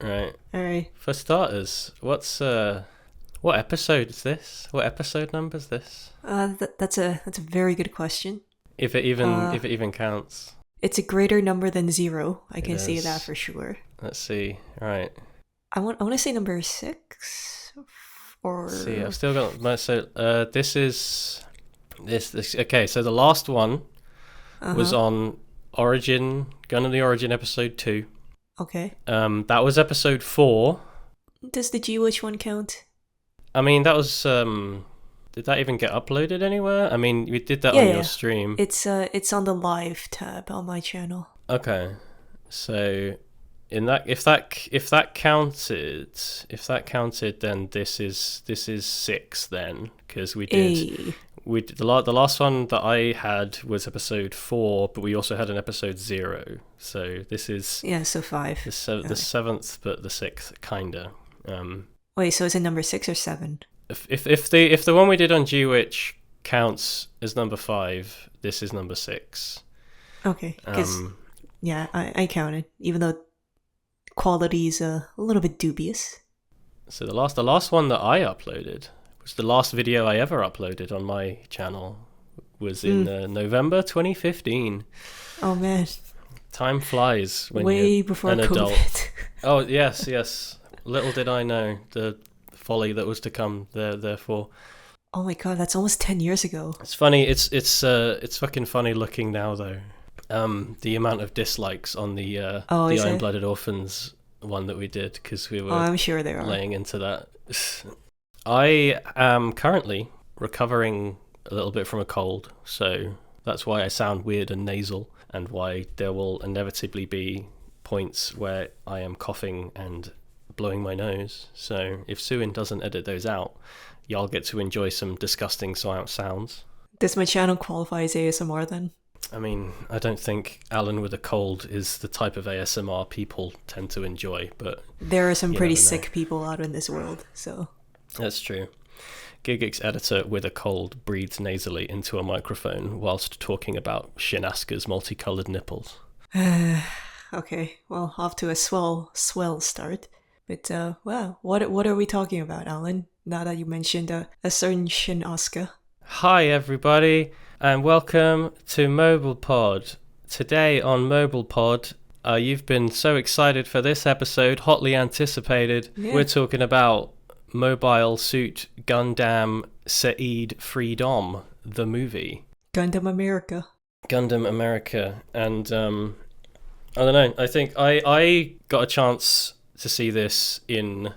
Right. All right. For starters, what episode is this? What episode number is this? That's a very good question. If it even Uh, if it even counts. it's a greater number than zero. I It can say that is. for sure. Let's see. Right. I want to say number six, Let's see. I've or still got my this is this okay, so the last one uh was huh. on Origin, Gundam the Origin episode 2. Okay. That was episode 4. Does the GWitch one count? I mean, that was did that even get uploaded anywhere? I mean, we did that Yeah, on yeah, your yeah. stream. It's on the live tab on my channel. Okay. So in that if that counted then this is 6 then, because A. the last one that I had was episode 4, but we also had an episode 0. So this is Yeah, so five. the Okay. 7th but the 6th kinda. Wait, so is it number six or seven? If the one we did on Gwitch counts as number 5, this is number 6. Okay, because Um, yeah, I counted, even though quality is a little bit dubious. so the last one that I uploaded was the last video I ever uploaded on my channel was in November 2015. Oh man, Time flies when way you're before an adult. COVID. Oh yes. Little did I know the folly that was to come. Therefore, Oh my god, that's almost 10 years ago. it's funny. It's fucking funny looking now though. The amount of dislikes on the Oh, the is Iron it? Blooded Orphans one that we did because we Oh, were I'm sure there are. laying into that. I am currently recovering a little bit from a cold, so that's why I sound weird and nasal, and why there will inevitably be points where I am coughing and blowing my nose. So if Suin doesn't edit those out, y'all get to enjoy some disgusting sounds. Does my channel qualify as ASMR then? I mean, I don't think Alan with a cold is the type of ASMR people tend to enjoy, but There are some you pretty never know. sick people out in this world, so. That's true. Gigix editor with a cold breathes nasally into a microphone whilst talking about Shin Asuka's multicolored nipples. Okay, well, off to a swell start. But, wow, what are we talking about, Alan? Now that you mentioned a certain Shin Asuka. Hi everybody, and welcome to Mobile Pod. Today on Mobile Pod, you've been so excited for this episode, hotly anticipated. Yeah. We're talking about Mobile Suit Gundam SEED Freedom, the movie. Gundam America. Gundam America, and I don't know. I think I got a chance to see this in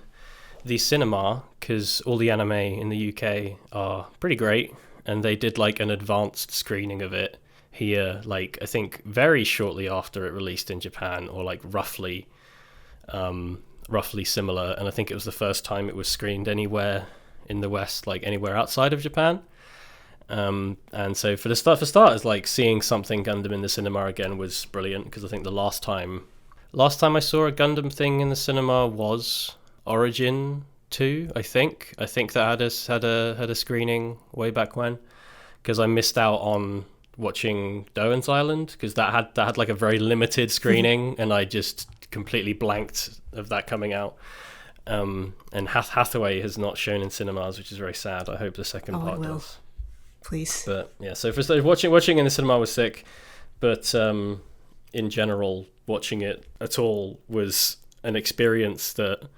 the cinema because all the anime in the UK are pretty great, and they did like an advanced screening of it here, like I think very shortly after it released in Japan, or like roughly similar. And I think it was the first time it was screened anywhere in the West, like anywhere outside of Japan. And so for starters, like seeing something Gundam in the cinema again was brilliant, because I think the last time I saw a Gundam thing in the cinema was Origin 2. I think that had a screening way back when, because I missed out on watching Doan's Island, because that had like a very limited screening, and I just completely blanked of that coming out. And Hathaway has not shown in cinemas, which is very sad. I hope the second Oh, it part will. does. Please. But yeah, so for watching in the cinema was sick, but in general, watching it at all was an experience that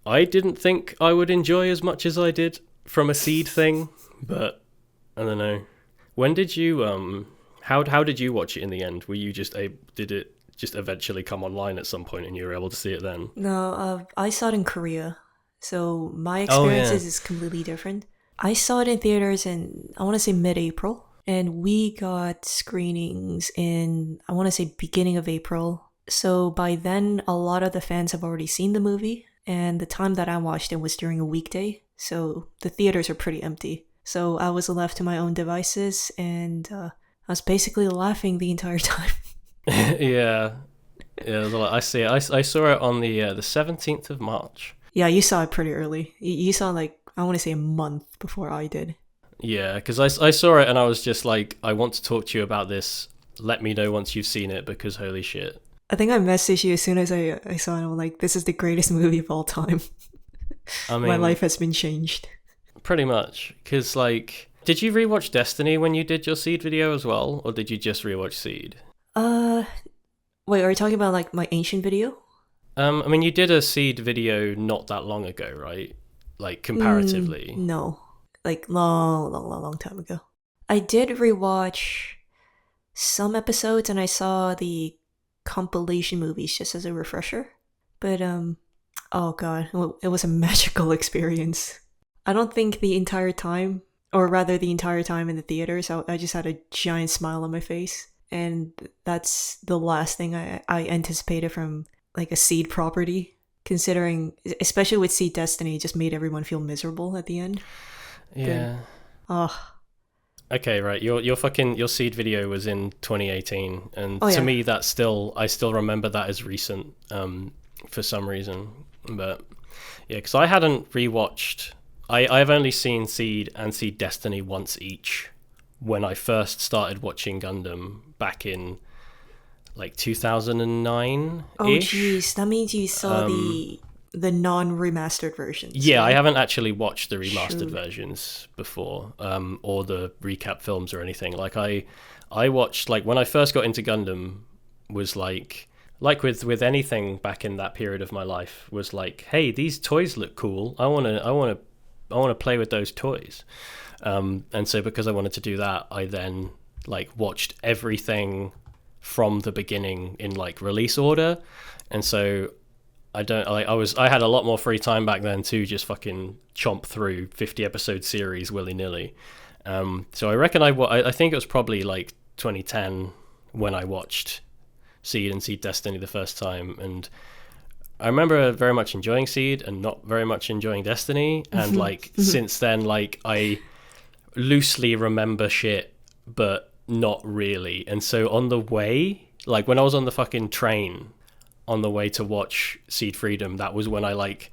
I didn't think I would enjoy as much as I did from a SEED thing. But I don't know. When did you how did you watch it in the end? Were you just did it just eventually come online at some point and you were able to see it then? No, I saw it in Korea, so my Oh, yeah. experiences is completely different. I saw it in theaters in, I want to say, mid-April, and we got screenings in, I want to say, beginning of April. So by then, a lot of the fans have already seen the movie, and the time that I watched it was during a weekday, so the theaters are pretty empty. So I was left to my own devices, and I was basically laughing the entire time. Yeah. There's a lot. I see it. I saw it on the 17th of March. Yeah, you saw it pretty early. You saw, like, I want to say a month before I did. Yeah, because I saw it and I was just like, I want to talk to you about this. Let me know once you've seen it, because holy shit. I think I messaged you as soon as I saw it. I'm like, this is the greatest movie of all time. I My mean, life has been changed. pretty much. Because, like, did you rewatch Destiny when you did your Seed video as well? Or did you just rewatch Seed? Uh, Wait, are you talking about like my ancient video? I mean, you did a Seed video not that long ago, right? Like, comparatively. No, like long time ago. I did rewatch some episodes, and I saw the compilation movies just as a refresher. But oh god, it was a magical experience. I don't think the entire time, or rather the entire time in the theaters, I just had a giant smile on my face, and that's the last thing I anticipated from like a Seed property. Considering, especially with Seed Destiny, it just made everyone feel miserable at the end. Yeah. Oh, Okay, right. Your Seed video was in 2018, and oh to yeah. me that's still I still remember that as recent for some reason. But yeah, because I hadn't rewatched. I've only seen Seed and Seed Destiny once each when I first started watching Gundam back in like 2009 Oh ish. geez, that means you saw the non-remastered versions, Yeah, I right? haven't actually watched the remastered Shoot. versions before, or the recap films or anything. Like I watched like when I first got into Gundam was like with anything back in that period of my life was like, hey, these toys look cool. I wanna play with those toys. And so because I wanted to do that, I then like watched everything from the beginning in like release order, and so I had a lot more free time back then to just fucking chomp through 50 episode series willy nilly. So I reckon I think it was probably like 2010 when I watched Seed and Seed Destiny the first time, and I remember very much enjoying Seed and not very much enjoying Destiny, and like since then like I loosely remember shit but not really. And so on the way, like when I was on the fucking train on the way to watch Seed Freedom, that was when I like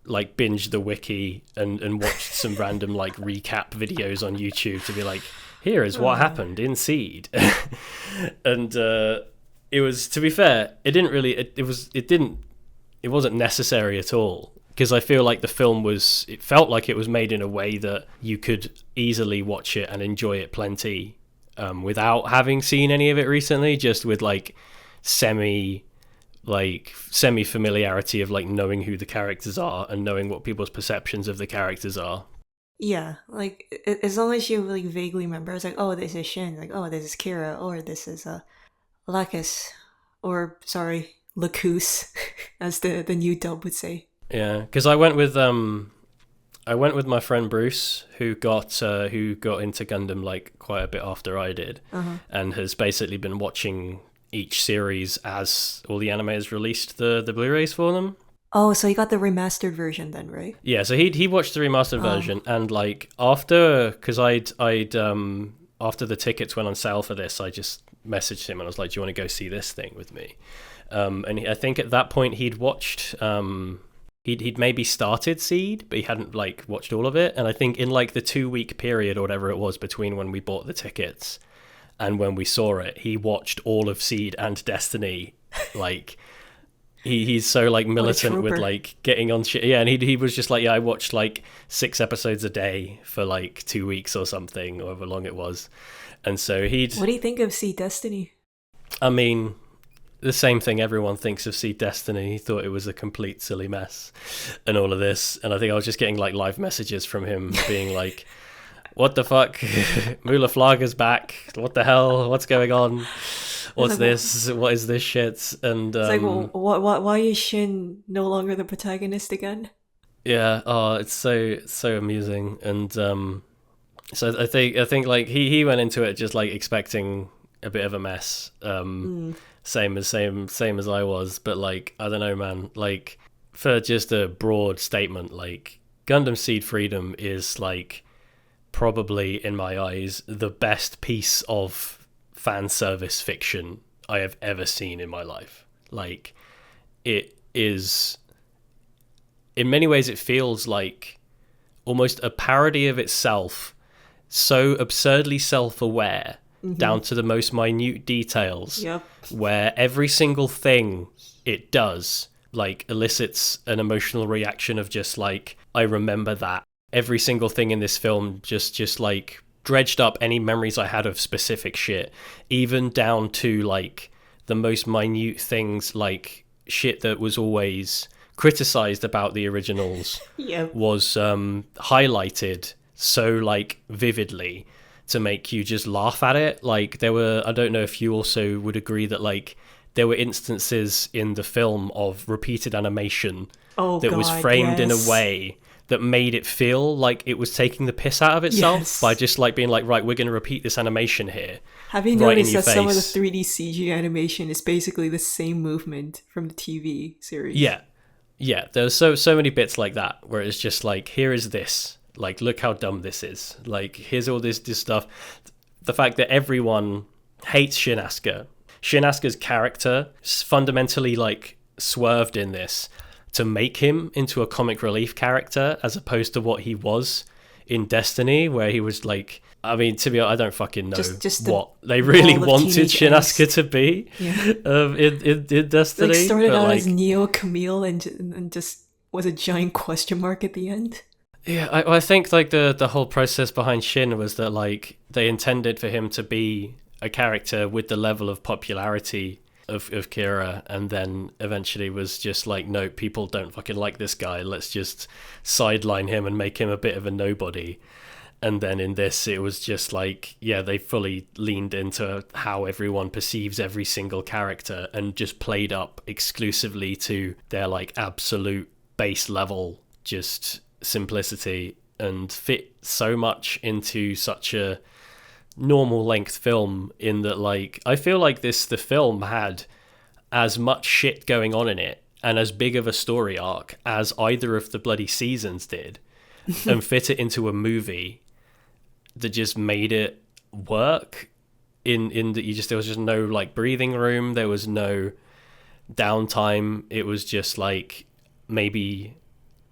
binged the wiki and watched some random like recap videos on YouTube to be like, here is what happened in Seed. And it was, to be fair, it wasn't necessary at all, because I feel like the film it felt like it was made in a way that you could easily watch it and enjoy it plenty, without having seen any of it recently, just with like semi familiarity of like knowing who the characters are and knowing what people's perceptions of the characters are. Yeah, like as long as you like vaguely remember, it's like, oh, this is Shin, like, oh, this is Kira, or this is Lacus, or sorry, Lacus, as the new dub would say. Yeah, because I went with my friend Bruce, who got into Gundam like quite a bit after I did, and has basically been watching each series as all the animators released the Blu-rays for them. Oh, so you got the remastered version then, right? Yeah, so he watched the remastered version, and like because I'd after the tickets went on sale for this, I just messaged him and I was like, do you want to go see this thing with me? I think at that point he'd watched he'd maybe started Seed, but he hadn't like watched all of it. And I think in like the 2-week period or whatever it was between when we bought the tickets and when we saw it, he watched all of Seed and Destiny. Like he's so like militant with like getting on shit. Yeah, and he was just like, yeah, I watched like 6 episodes a day for like 2 weeks or something, or however long it was. And so What do you think of Seed Destiny? I mean, the same thing everyone thinks of Seed Destiny. He thought it was a complete silly mess and all of this. And I think I was just getting like live messages from him being like, what the fuck? Mula Flaga's back. What the hell? What's going on? What's this? What is this shit? And it's like, well, why is Shin no longer the protagonist again? Yeah, oh, it's so amusing. And so I think like he went into it just like expecting a bit of a mess. Same as I was, but like I don't know, man. Like for just a broad statement, like Gundam SEED Freedom is like probably in my eyes the best piece of fan service fiction I have ever seen in my life. Like it is, in many ways it feels like almost a parody of itself, so absurdly self-aware down to the most minute details, Yep. where every single thing it does like elicits an emotional reaction of just like, I remember that. Every single thing in this film just like dredged up any memories I had of specific shit, even down to like the most minute things, like shit that was always criticized about the originals Yep. was highlighted so like vividly to make you just laugh at it. Like there were, I don't know if you also would agree that like there were instances in the film of repeated animation that was framed in a way that made it feel like it was taking the piss out of itself by just like being like, right, we're going to repeat this animation here. Have you noticed that some of the 3D CG animation is basically the same movement from the TV series? Yeah, there's so many bits like that where it's just like, here is this, like, look how dumb this is, like, here's all this stuff. The fact that everyone hates Shin Asuka's character is fundamentally like swerved in this to make him into a comic relief character as opposed to what he was in Destiny, where he was like, I mean, to be honest, I don't fucking know just what they really wanted Shin Asuka to be in Destiny. Like started out as Neo Camille and just was a giant question mark at the end. Yeah, I think like the whole process behind Shin was that like they intended for him to be a character with the level of popularity of Kira, and then eventually was just like, no, people don't fucking like this guy, let's just sideline him and make him a bit of a nobody. And then in this it was just like, yeah, they fully leaned into how everyone perceives every single character and just played up exclusively to their like absolute base level just simplicity, and fit so much into such a normal length film, in that like I feel like the film had as much shit going on in it and as big of a story arc as either of the bloody seasons did, and fit it into a movie that just made it work in that there was just no like breathing room, there was no downtime. It was just like maybe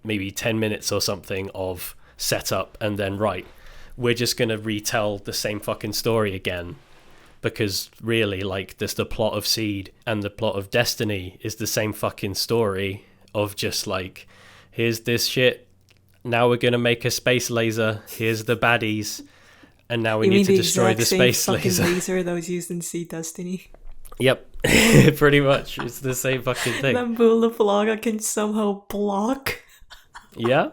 10 minutes or something of setup, and then right, we're just going to retell the same fucking story again, because really like this, the plot of SEED and the plot of Destiny is the same fucking story of just like, here's this shit, now we're going to make a space laser, here's the baddies, and now we need to destroy the space laser that was used in SEED Destiny. Yep. Pretty much it's the same fucking thing. Lambula Falaga can somehow block. Yeah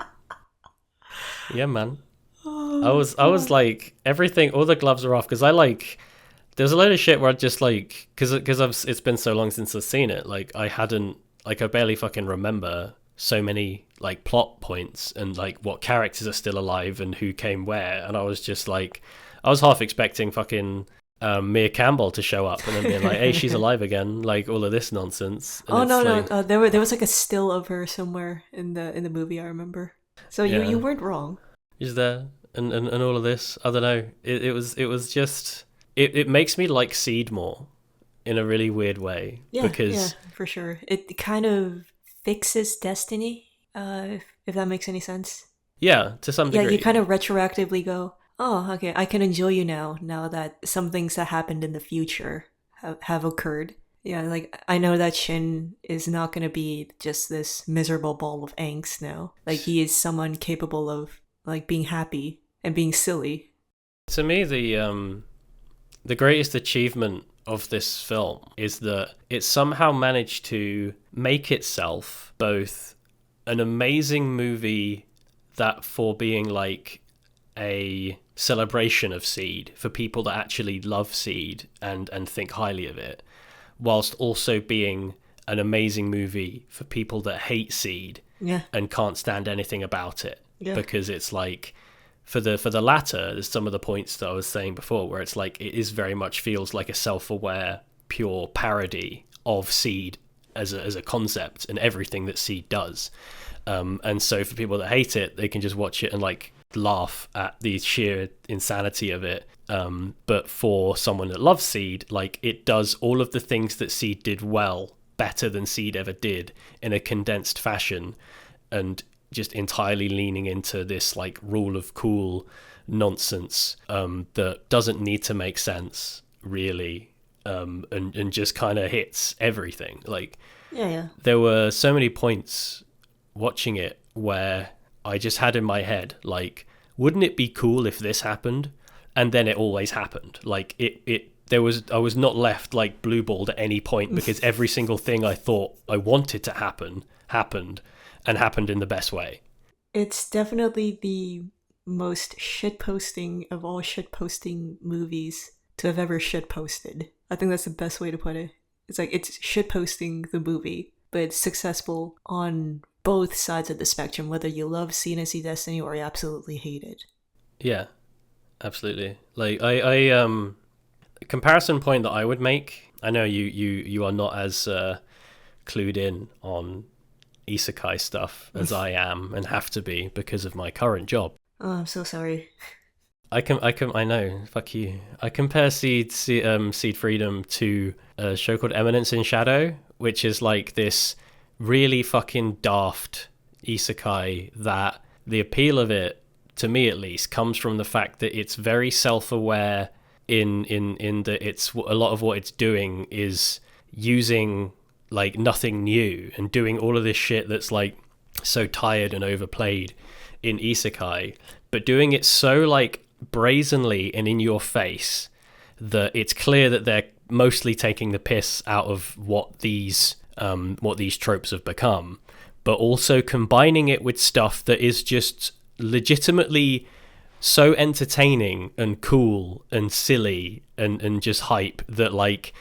man. I was like, everything, all the gloves are off, because I like, there's a load of shit where I just like, because it's been so long since I've seen it, like I barely fucking remember so many like plot points and like what characters are still alive and who came where, and I was just like, I was half expecting fucking Mia Campbell to show up and then being like, hey, she's alive again, like all of this nonsense. And no, there was like a still of her somewhere in the movie, I remember. So you weren't wrong. Is there and all of this? I don't know. It was just it makes me like SEED more in a really weird way. Yeah, because for sure. It kind of fixes Destiny, if that makes any sense. Yeah, to some degree. Yeah, you kind of retroactively go, oh, okay, I can enjoy you now that some things that happened in the future have occurred. Yeah, like I know that Shin is not going to be just this miserable ball of angst now. Like he is someone capable of like being happy and being silly. To me, the greatest achievement of this film is that it somehow managed to make itself both an amazing movie that, for being like a celebration of SEED for people that actually love SEED and think highly of it, whilst also being an amazing movie for people that hate SEED and can't stand anything about it. Because it's like, for the latter, there's some of the points that I was saying before where it's like, it is very much feels like a self-aware pure parody of SEED as a concept and everything that SEED does, and so for people that hate it, they can just watch it and like laugh at the sheer insanity of it, but for someone that loves SEED, like it does all of the things that SEED did well, better than SEED ever did, in a condensed fashion, and just entirely leaning into this like rule of cool nonsense that doesn't need to make sense really, and just kind of hits everything. Like, Yeah. there were so many points watching it where I just had in my head, like, wouldn't it be cool if this happened? And then it always happened. Like, I was not left like blue balled at any point, because every single thing I thought I wanted to happen happened, and happened in the best way. It's definitely the most shitposting of all shitposting movies to have ever shitposted. I think that's the best way to put it. It's like it's shitposting the movie, but it's successful on both sides of the spectrum, whether you love Seed and Destiny or you absolutely hate it. Yeah, absolutely. Like, I comparison point that I would make, I know you are not as clued in on isekai stuff as I am and have to be because of my current job. Oh, I'm so sorry. I know, fuck you. I compare Seed Freedom to a show called Eminence in Shadow, which is like this really fucking daft isekai that the appeal of it, to me at least, comes from the fact that it's very self-aware in that it's a lot of what it's doing is using like nothing new and doing all of this shit that's like so tired and overplayed in isekai, but doing it so like brazenly and in your face that it's clear that they're mostly taking the piss out of what these tropes have become, but also combining it with stuff that is just legitimately so entertaining and cool and silly and just hype that, like,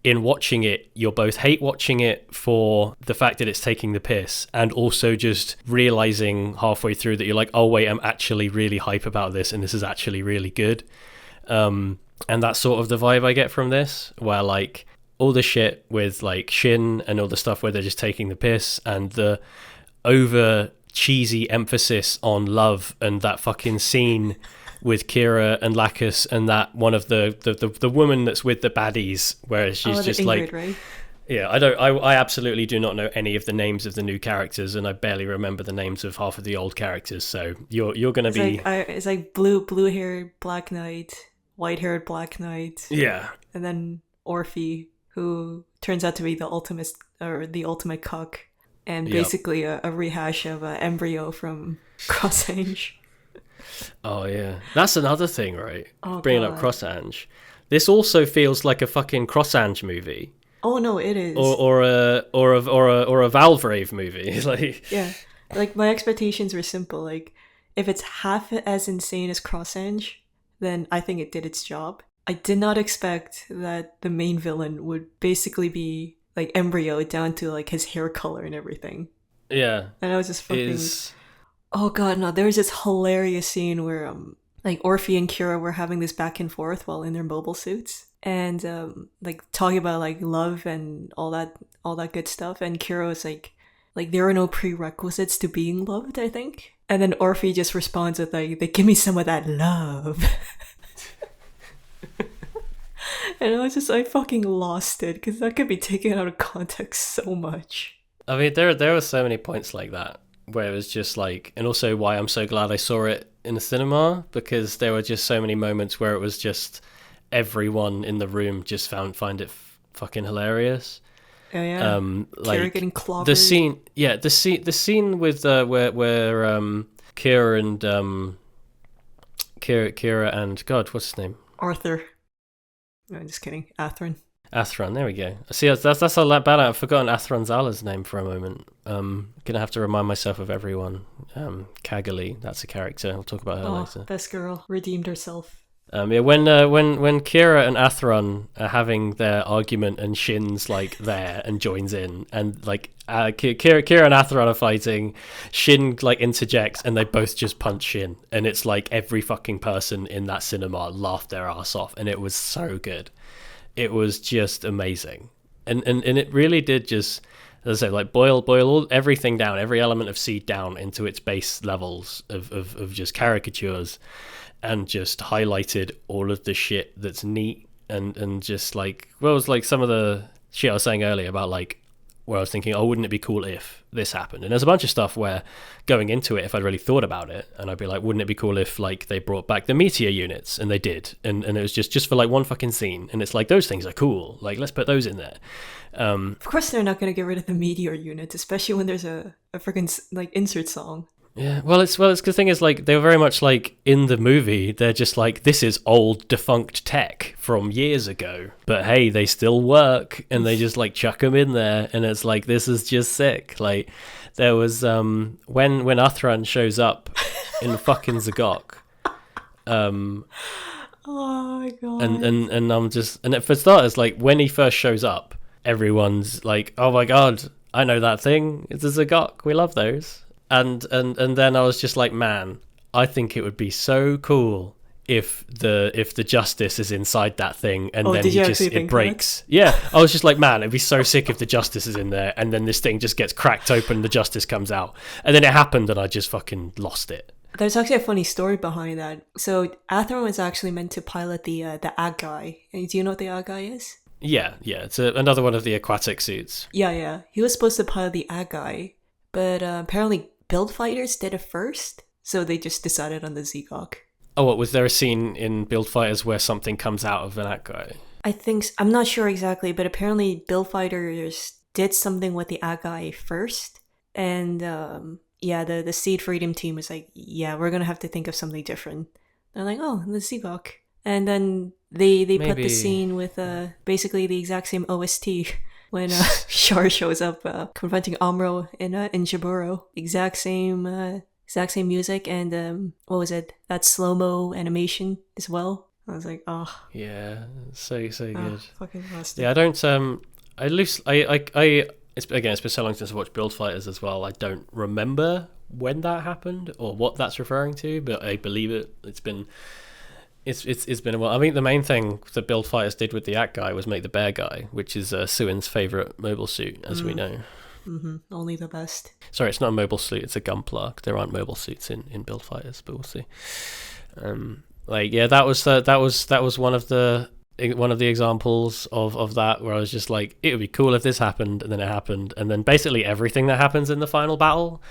in watching it, you'll both hate watching it for the fact that it's taking the piss, and also just realizing halfway through that you're like, oh wait, I'm actually really hype about this and this is actually really good. And that's sort of the vibe I get from this, where like all the shit with like Shinn and all the stuff where they're just taking the piss, and the over cheesy emphasis on love, and that fucking scene with Kira and Lacus, and that one of the woman that's with the baddies, where she's just Ingrid, like, right? Yeah, I absolutely do not know any of the names of the new characters, and I barely remember the names of half of the old characters. So you're gonna be it's like blue haired Black Knight, white haired Black Knight, yeah, and then Orphe, who turns out to be the ultimate cuck, and basically a rehash of Embryo from Crossange. Oh yeah, that's another thing, right? Bringing up Crossange, this also feels like a fucking Crossange movie. Oh no, it is. Or a Valvrave movie. Like, yeah, like my expectations were simple. Like, if it's half as insane as Crossange, then I think it did its job. I did not expect that the main villain would basically be like Embryo down to like his hair color and everything. Yeah, and I was just fucking. Oh god, no! There was this hilarious scene where like Orphe and Kira were having this back and forth while in their mobile suits, and like talking about like love and all that good stuff. And Kira was like there are no prerequisites to being loved, I think. And then Orphe just responds with like, "They give me some of that love." And I fucking lost it, because that could be taken out of context so much. I mean, there were so many points like that, where it was just like, and also why I'm so glad I saw it in the cinema, because there were just so many moments where it was just everyone in the room just find it fucking hilarious. Oh yeah. Like Kira getting clobbered. The scene with where Kira and God, what's his name? Arthur. No, just kidding. Athron, there we go. See, that's a lot bad. I've forgotten Athron Zala's name for a moment. Gonna have to remind myself of everyone. Cagali, that's a character. I'll talk about her later. Best girl, redeemed herself. Yeah, when Kira and Athron are having their argument, and Shinn's like there and joins in, and like Kira and Athron are fighting, Shinn like interjects, and they both just punch Shinn, and it's like every fucking person in that cinema laughed their ass off, and it was so good. It was just amazing, and it really did just, as I say, like boil everything down, every element of Seed down into its base levels of just caricatures, and just highlighted all of the shit that's neat, and just like, well, it was like some of the shit I was saying earlier about like where I was thinking, oh, wouldn't it be cool if this happened? And there's a bunch of stuff where going into it, if I'd really thought about it, and I'd be like, wouldn't it be cool if like they brought back the meteor units? And they did. And it was just for like one fucking scene. And it's like, those things are cool. Like, let's put those in there. Of course they're not going to get rid of the meteor units, especially when there's a freaking like insert song. Yeah, it's the thing is, like, they were very much like in the movie, they're just like, this is old defunct tech from years ago, but hey, they still work, and they just like chuck them in there, and it's like, this is just sick. Like, there was when Athran shows up in fucking Zagok, oh my god, and I'm just, and for starters, like when he first shows up, everyone's like, oh my god, I know that thing, it's a Zagok, we love those. And then I was just like, man, I think it would be so cool if the Justice is inside that thing, and then it breaks. That? Yeah, I was just like, man, it'd be so sick if the Justice is in there, and then this thing just gets cracked open, the Justice comes out, and then it happened, and I just fucking lost it. There's actually a funny story behind that. So Atheron was actually meant to pilot the Ag Guy. Do you know what the Ag Guy is? Yeah, it's another one of the aquatic suits. Yeah. He was supposed to pilot the Ag Guy, but apparently Build Fighters did it first, so they just decided on the Zigok. Oh, what, was there a scene in Build Fighters where something comes out of that guy? I think I'm not sure exactly, but apparently Build Fighters did something with the Agai first, and the SEED Freedom team was like, yeah, we're gonna have to think of something different. They're like, oh, the Zigok, and then they put the scene with basically the exact same OST. When Char shows up confronting Amuro in Jaburo, exact same music, and what was it? That slow-mo animation as well. I was like, oh yeah, so good. Fucking lost it. Yeah, I don't it's been so long since I watched Build Fighters as well. I don't remember when that happened or what that's referring to, but I believe it. It's been a while. I mean, the main thing that Build Fighters did with the Act Guy was make the Bear Guy, which is Suin's favourite mobile suit, as we know. Mm-hmm. Only the best. Sorry, it's not a mobile suit, it's a Gunpla. There aren't mobile suits in Build Fighters, but we'll see. That was one of the examples of that, where I was just like, it would be cool if this happened, and then it happened, and then basically everything that happens in the final battle,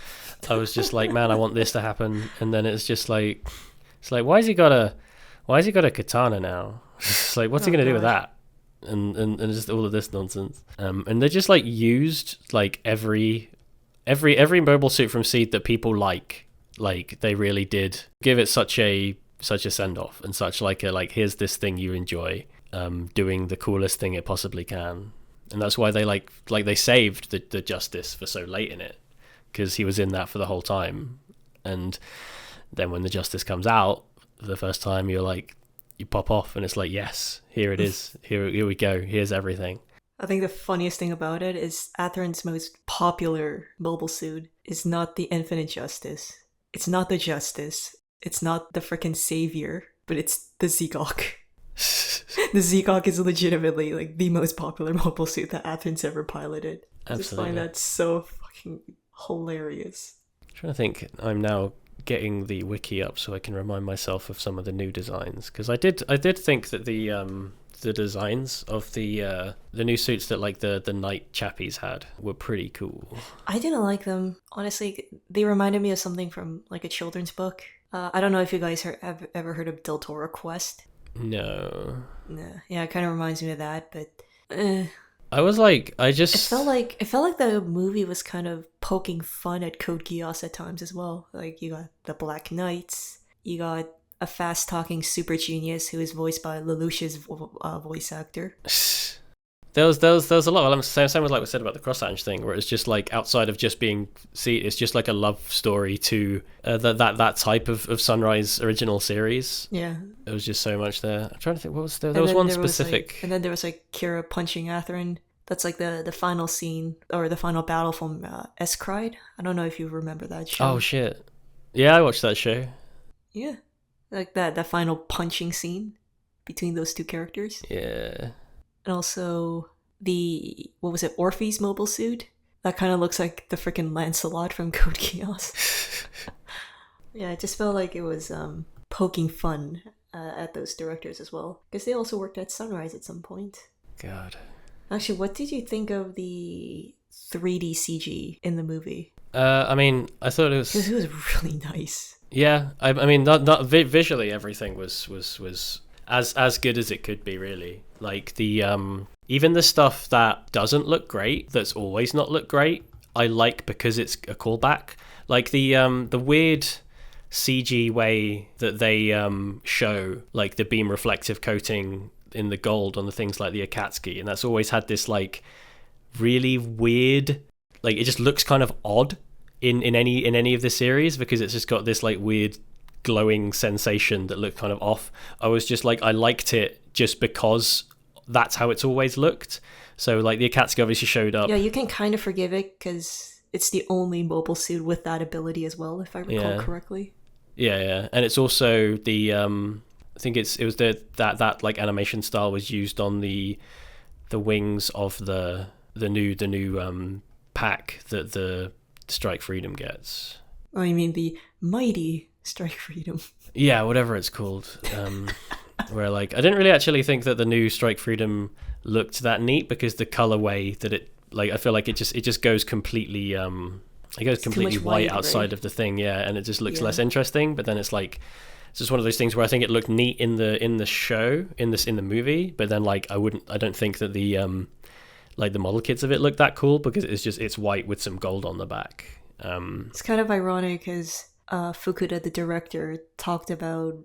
I was just like, man, I want this to happen, and then it's like, why has he got a katana now? It's like, what's he gonna do with that? And just all of this nonsense. And they just like used like every mobile suit from SEED that people like they really did give it such a send off, and such like here's this thing you enjoy, doing the coolest thing it possibly can. And that's why they like they saved the Justice for so late in it, because he was in that for the whole time. And then when the Justice comes out the first time, you pop off, and it's like, yes, here it is. Here we go. Here's everything. I think the funniest thing about it is Atheron's most popular mobile suit is not the Infinite Justice. It's not the Justice. It's not the frickin' Savior, but it's the Zigok. The Zigok is legitimately like the most popular mobile suit that Atheron's ever piloted. Absolutely. I just find that so fucking hilarious. I'm trying to think. I'm now getting the wiki up so I can remind myself of some of the new designs, because I did think that the designs of the new suits that like the Knight chappies had were pretty cool. I didn't like them, honestly. They reminded me of something from like a children's book. I don't know if you guys have ever heard of Del Toro Quest. No. Yeah, it kind of reminds me of that, but I was like, it felt like the movie was kind of poking fun at Code Geass at times as well. Like, you got the Black Knights, you got a fast-talking super genius who is voiced by Lelouch's voice actor. There was a lot of elements. Same as like we said about the Cross-Ange thing, where it's just like, outside of just being it's just like a love story to that type of Sunrise original series. Yeah, there was just so much there. I'm trying to think, what was there? There was one specific, and then there was like Kira punching Atheron. That's like the final scene, or the final battle from S-Cried. I don't know if you remember that show. Oh shit! Yeah, I watched that show. Yeah, like that final punching scene between those two characters. Yeah. And also what was it, Orpheus mobile suit? That kind of looks like the freaking Lancelot from Code Geass. Yeah, it just felt like it was poking fun at those directors as well, because they also worked at Sunrise at some point. God. Actually, what did you think of the 3D CG in the movie. I mean, I thought it Because was. it was really nice. Yeah, I mean, not visually, everything was as good as it could be, really. Like the even the stuff that doesn't look great, that's always not look great, I like because it's a callback. Like the weird CG way that they show like the beam reflective coating in the gold on the things like the Akatsuki, and that's always had this like really weird, like it just looks kind of odd in any of the series because it's just got this like weird glowing sensation that looked kind of off. I was just like, I liked it just because that's how it's always looked. So like the Akatsuki obviously showed up. Yeah, you can kind of forgive it because it's the only mobile suit with that ability as well, if I recall correctly. Yeah, and it's also the I think it was that like animation style was used on the wings of the new pack that the Strike Freedom gets. Oh, you mean the mighty Strike Freedom? Yeah, whatever it's called. Where like I didn't really actually think that the new Strike Freedom looked that neat because the colorway that it, like, I feel like it just goes completely it goes completely white outside of the thing, and it just looks less interesting. But then it's like it's just one of those things where I think it looked neat in the show in the movie, but then like I don't think that the like the model kits of it look that cool because it's white with some gold on the back. It's kind of ironic because Fukuda, the director, talked about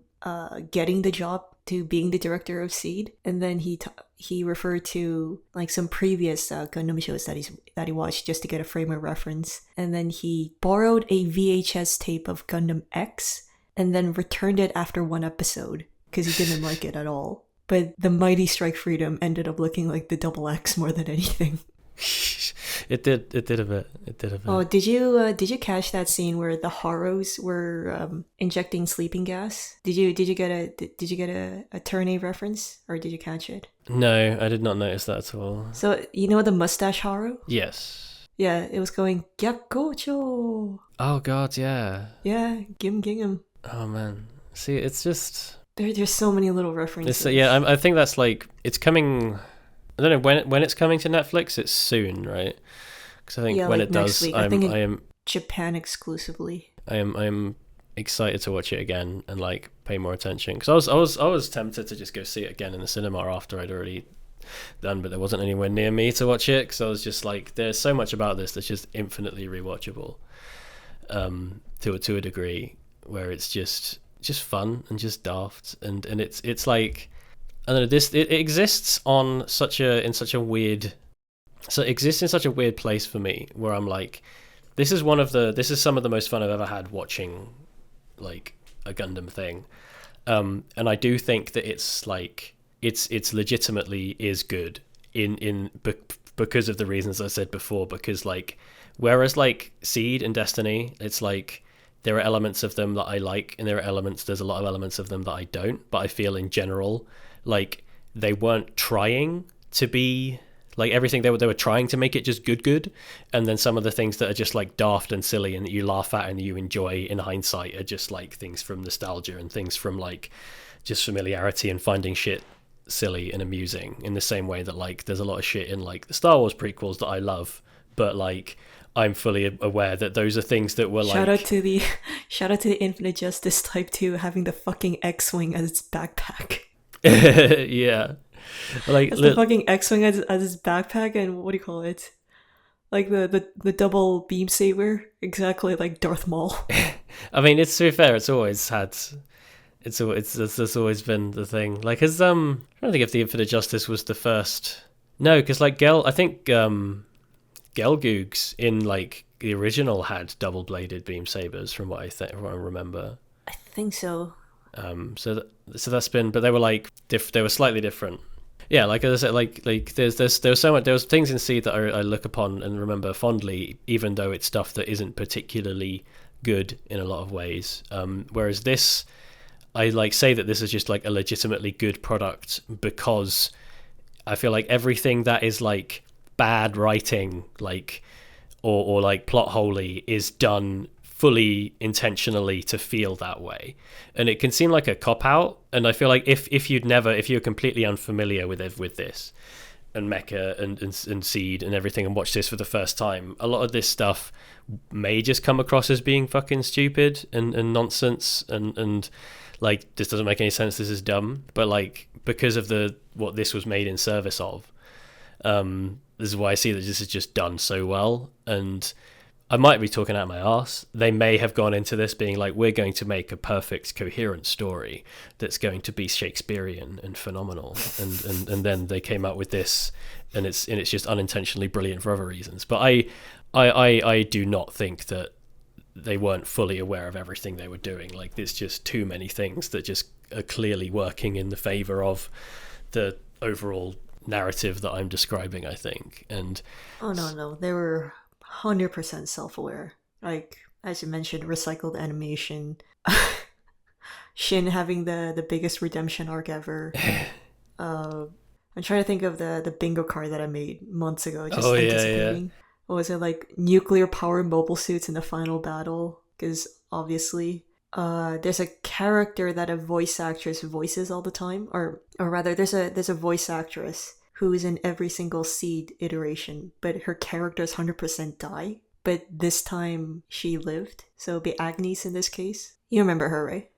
getting the job to being the director of SEED, and then he referred to like some previous Gundam shows that he watched just to get a frame of reference, and then he borrowed a VHS tape of Gundam X and then returned it after one episode because he didn't like it at all. But the Mighty Strike Freedom ended up looking like the double X more than anything. It did a bit. Oh, did you catch that scene where the Haros were injecting sleeping gas? Did you get a Turn A reference, or did you catch it? No, I did not notice that at all. So you know the mustache Haro? Yes. Yeah, it was going Gyapgocho. Oh god, yeah. Yeah, Gingham. Oh man, see, it's just There's so many little references. I think that's like it's coming. I don't know when it's coming to Netflix. It's soon, right? Because I think when like it does, week. I think am Japan exclusively. I am excited to watch it again and like pay more attention because I was tempted to just go see it again in the cinema after I'd already done, but there wasn't anywhere near me to watch it because I was just like, there's so much about this that's just infinitely rewatchable, to a degree where it's just fun and just daft and it's like. I don't know. It exists in such a weird place for me where I'm like, this is some of the most fun I've ever had watching like a Gundam thing, and I do think that it's like it's legitimately is good because of the reasons I said before. Because like whereas like SEED and Destiny, it's like there are elements of them that I like and there's a lot of elements of them that I don't. But I feel in general, like they weren't trying to be like everything they were trying to make it just good, and then some of the things that are just like daft and silly and that you laugh at and you enjoy in hindsight are just like things from nostalgia and things from like just familiarity and finding shit silly and amusing, in the same way that like there's a lot of shit in like the Star Wars prequels that I love, but like I'm fully aware that those are things that were shout out to the Infinite Justice Type 2 having the fucking X-Wing as its backpack. Yeah, like it's the fucking X-Wing as his backpack, and what do you call it? Like the double beam saber, exactly like Darth Maul. I mean, it's, to be fair, it's always been the thing. Like, I don't think if the Infinite Justice was the first. No, because like I think Gelgoogs in like the original had double bladed beam sabers, from what I remember. I think so. So that's been, but they were like they were slightly different. Yeah, like as I said, like there was things in SEED that I look upon and remember fondly, even though it's stuff that isn't particularly good in a lot of ways. Whereas this, I like say that this is just like a legitimately good product because I feel like everything that is like bad writing, like or like plot holy, is done fully intentionally to feel that way, and it can seem like a cop out. And I feel like if you're completely unfamiliar with this, and Mecha and Seed and everything and watch this for the first time, a lot of this stuff may just come across as being fucking stupid and nonsense and like, this doesn't make any sense, this is dumb. But like, because of what this was made in service of, this is why I see that this is just done so well. And I might be talking out my arse. They may have gone into this being like, we're going to make a perfect, coherent story that's going to be Shakespearean and phenomenal, and then they came out with this, and it's just unintentionally brilliant for other reasons. But I do not think that they weren't fully aware of everything they were doing. Like, there's just too many things that just are clearly working in the favor of the overall narrative that I'm describing, I think. And no, they were 100% self-aware. Like, as you mentioned, recycled animation. Shinn having the biggest redemption arc ever. I'm trying to think of the bingo card that I made months ago, just anticipating. Yeah. What was it, like nuclear powered mobile suits in the final battle? Because obviously there's a character that a voice actress voices all the time, or rather there's a voice actress who is in every single Seed iteration, but her characters 100% die. But this time she lived, so it'll be Agnes in this case. You remember her, right?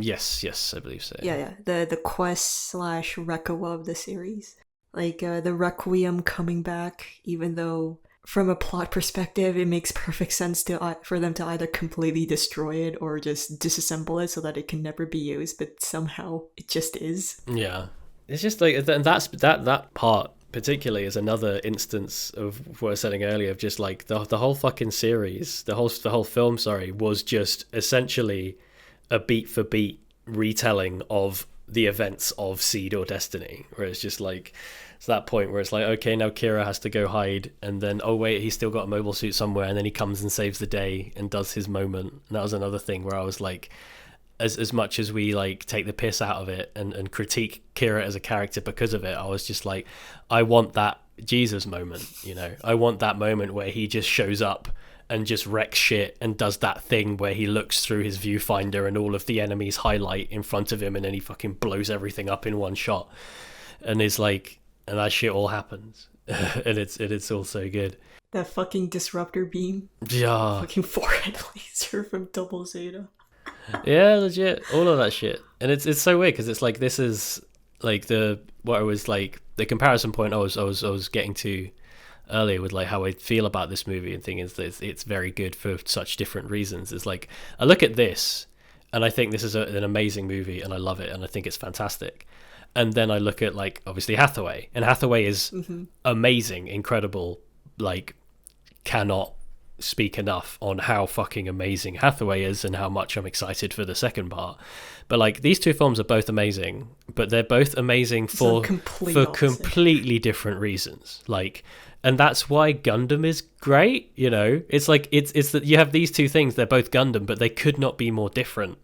Yes, I believe so. Yeah. The quest / Requiem of the series, like the Requiem coming back, even though from a plot perspective it makes perfect sense for them to either completely destroy it or just disassemble it so that it can never be used, but somehow it just is. Yeah. It's just like, and that part particularly is another instance of what I was saying earlier, of just like the whole fucking series, the whole film, was just essentially a beat for beat retelling of the events of Seed or Destiny, where it's just like, it's that point where it's like, okay, now Kira has to go hide, and then, oh wait, he's still got a mobile suit somewhere, and then he comes and saves the day and does his moment. And that was another thing where I was like, as much as we like take the piss out of it and critique Kira as a character because of it, I was just like, I want that Jesus moment, I want that moment where he just shows up and just wrecks shit and does that thing where he looks through his viewfinder and all of the enemies highlight in front of him, and then he fucking blows everything up in one shot, and it's like, and that shit all happens. and it's all so good. That fucking disruptor beam, fucking forehead laser from Double Zeta. Yeah, legit, all of that shit. And it's so weird because it's like, this is like the comparison point I was getting to earlier with like how I feel about this movie and thing is that it's very good for such different reasons. It's like, I look at this and I think this is an amazing movie and I love it and I think it's fantastic. And then I look at like, obviously, Hathaway, and Hathaway is amazing, incredible, like, cannot speak enough on how fucking amazing Hathaway is and how much I'm excited for the second part. But like, these two films are both amazing, but they're both amazing for completely different reasons. Like, and that's why Gundam is great, it's like, it's that you have these two things, they're both Gundam, but they could not be more different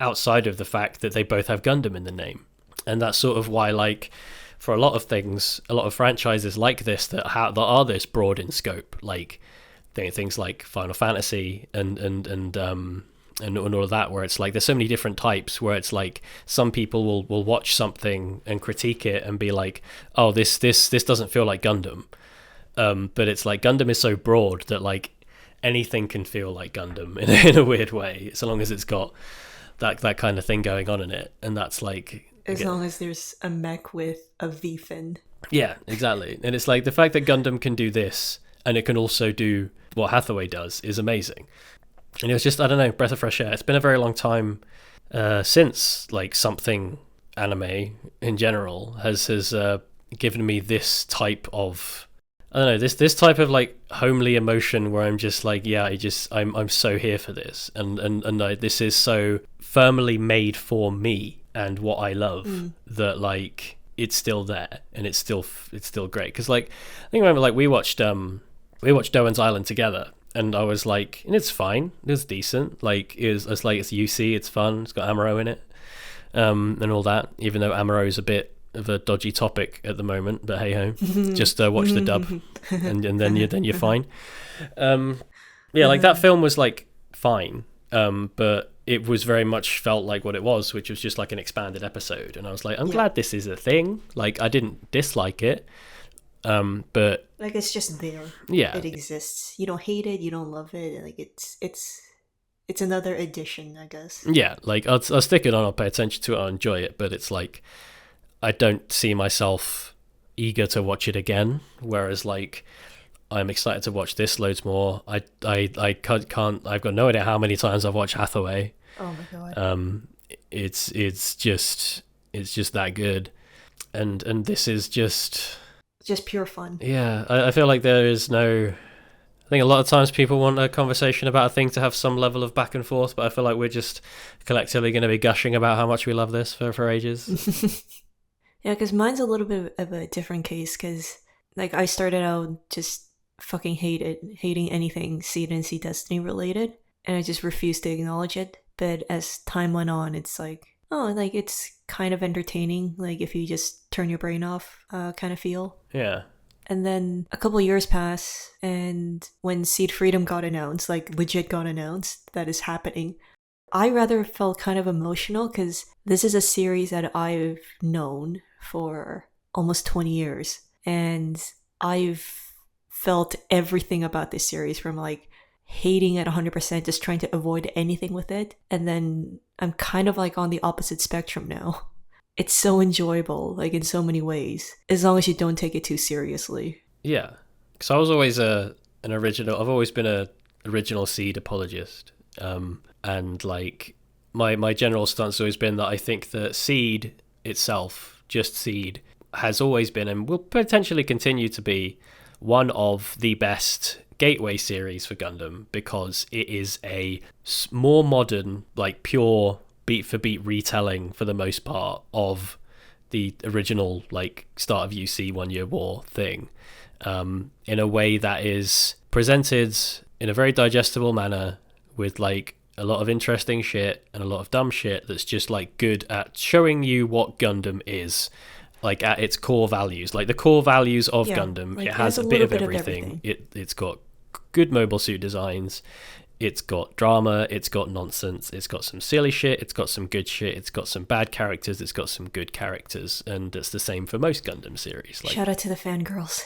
outside of the fact that they both have Gundam in the name. And that's sort of why, like, for a lot of things, a lot of franchises like this that are this broad in scope, like things like Final Fantasy and all of that, where it's like there's so many different types, where it's like some people will watch something and critique it and be like, oh, this doesn't feel like Gundam, but it's like Gundam is so broad that like anything can feel like Gundam in a weird way, so long as it's got that kind of thing going on in it. And that's like, as long as there's a mech with a V-fin. Yeah, exactly. And it's like the fact that Gundam can do this and it can also do what Hathaway does is amazing. And it was just, I don't know, breath of fresh air. It's been a very long time since like something anime in general has given me this type of, I don't know, this type of like homely emotion where I'm just like, yeah, I'm so here for this, and this is so firmly made for me and what I love that like it's still there and it's still great. Because like, I think I remember like we watched Doan's Island together, and I was like, and it's fine, it's decent, like it's like, it's UC, it's fun, it's got Amuro in it, and all that, even though Amuro is a bit of a dodgy topic at the moment, but hey ho, just watch the dub and then you're fine. Yeah, like that film was like fine, but it was very much felt like what it was, which was just like an expanded episode, and I was like, I'm glad this is a thing. Like, I didn't dislike it, But Like, it's just there. yeah, It exists. You don't hate it, you don't love it. Like, it's another addition, I guess. yeah, like I'll stick it on, I'll pay attention to it, I'll enjoy it, but it's like I don't see myself eager to watch it again. Whereas like I'm excited to watch this loads more. I can't I've got no idea how many times I've watched Hathaway. Oh my god. It's just that good, and this is just Pure fun. yeah. I feel like there is no. I think a lot of times people want a conversation about a thing to have some level of back and forth, but I feel like we're just collectively going to be gushing about how much we love this for ages. Yeah, because mine's a little bit of a different case, because like I started out just fucking hating anything Seed and Sea Destiny related, and I just refused to acknowledge it. But as time went on, it's like, oh, like it's kind of entertaining, like if you just turn your brain off, kind of feel. Yeah. And then a couple years pass, and when SEED Freedom got announced, like legit got announced that is happening, I rather felt kind of emotional, because this is a series that I've known for almost 20 years. And I've felt everything about this series, from like hating it 100%, just trying to avoid anything with it. And then I'm kind of like on the opposite spectrum now. It's so enjoyable, like in so many ways, as long as you don't take it too seriously. Yeah. Because I was always an original. I've always been a original Seed apologist. And like my general stance has always been that I think that Seed itself, just Seed, has always been and will potentially continue to be one of the best gateway series for Gundam, because it is a more modern, like pure beat for beat retelling for the most part of the original like start of UC 1 Year War thing, in a way that is presented in a very digestible manner, with like a lot of interesting shit and a lot of dumb shit that's just like good at showing you what Gundam is, like at its core values, like the core values of Gundam. Like, it has a bit of everything. It's got good mobile suit designs, it's got drama, it's got nonsense, it's got some silly shit, it's got some good shit, it's got some bad characters, it's got some good characters, and it's the same for most Gundam series. Like, shout out to the fangirls.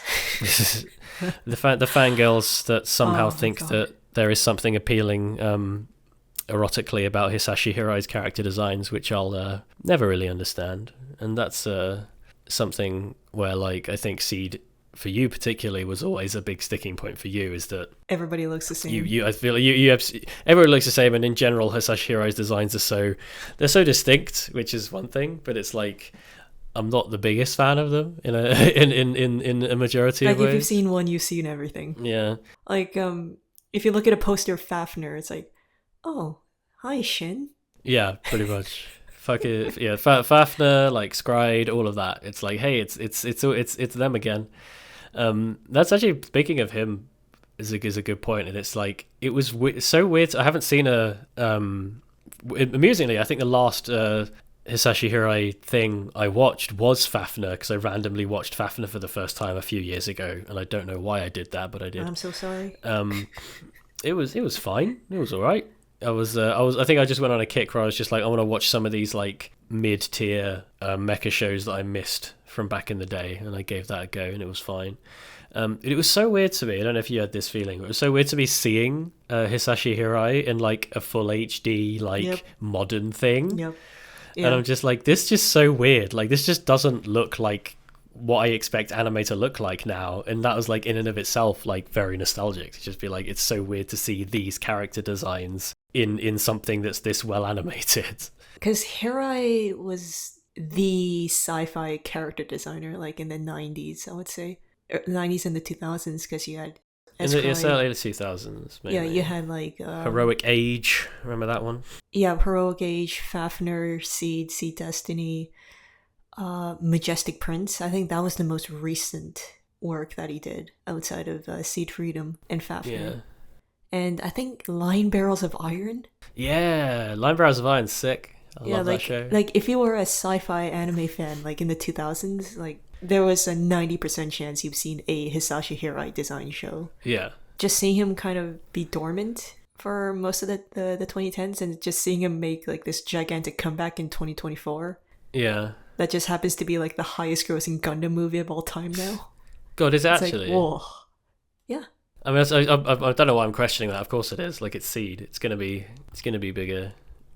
the fangirls that somehow think that there is something appealing erotically about Hisashi Hirai's character designs, which I'll never really understand. And that's something where, like, I think Seed, for you particularly, was always a big sticking point for you, is that everybody looks the same. I feel like you have, everyone looks the same, and in general, Hisashi Hirai's designs are they're so distinct, which is one thing, but it's like I'm not the biggest fan of them in a majority of ways. Like, if you've seen one, you've seen everything. Yeah. Like, if you look at a poster of Fafnir, it's like, oh, hi, Shinn. Yeah, pretty much. Fuck it, yeah. Fafnir, like Scride, all of that. It's like, hey, it's them again. That's actually, speaking of him, is a good point, and it's like it was so weird. I haven't seen amusingly, I think the last Hisashi Hirai thing I watched was Fafnir, because I randomly watched Fafnir for the first time a few years ago, and I don't know why I did that, but I did. I'm so sorry. It was fine. It was all right. I think I just went on a kick where I was just like, I want to watch some of these like mid-tier mecha shows that I missed from back in the day, and I gave that a go, and it was fine. It was so weird to me. I don't know if you had this feeling. It was so weird to be seeing Hisashi Hirai in like a full HD, like modern thing. Yep. And I'm just like, this is just so weird. Like, this just doesn't look like what I expect anime to look like now. And that was like in and of itself like very nostalgic to just be like, it's so weird to see these character designs in something that's this well animated. Because Hirai was the sci-fi character designer like in the 90s, I would say. 90s and the 2000s, because you had in the early 2000s, maybe. Yeah, you had like Heroic Age, remember that one? Yeah, Heroic Age, Fafnir, Seed Destiny, Majestic Prince. I think that was the most recent work that he did outside of SEED Freedom and Fafnir. Yeah. And I think Line Barrels of Iron. Yeah, Line Barrels of Iron's sick. I love that show. Like, if you were a sci-fi anime fan, like in the 2000s, like there was a 90% chance you've seen a Hisashi Hirai design show. Yeah. Just seeing him kind of be dormant for most of the 2010s, and just seeing him make like this gigantic comeback in 2024. Yeah. That just happens to be like the highest grossing Gundam movie of all time now. God, is it It's actually? like, whoa. Yeah. I mean, I don't know why I'm questioning that. Of course it is. Like, it's Seed. It's gonna be bigger.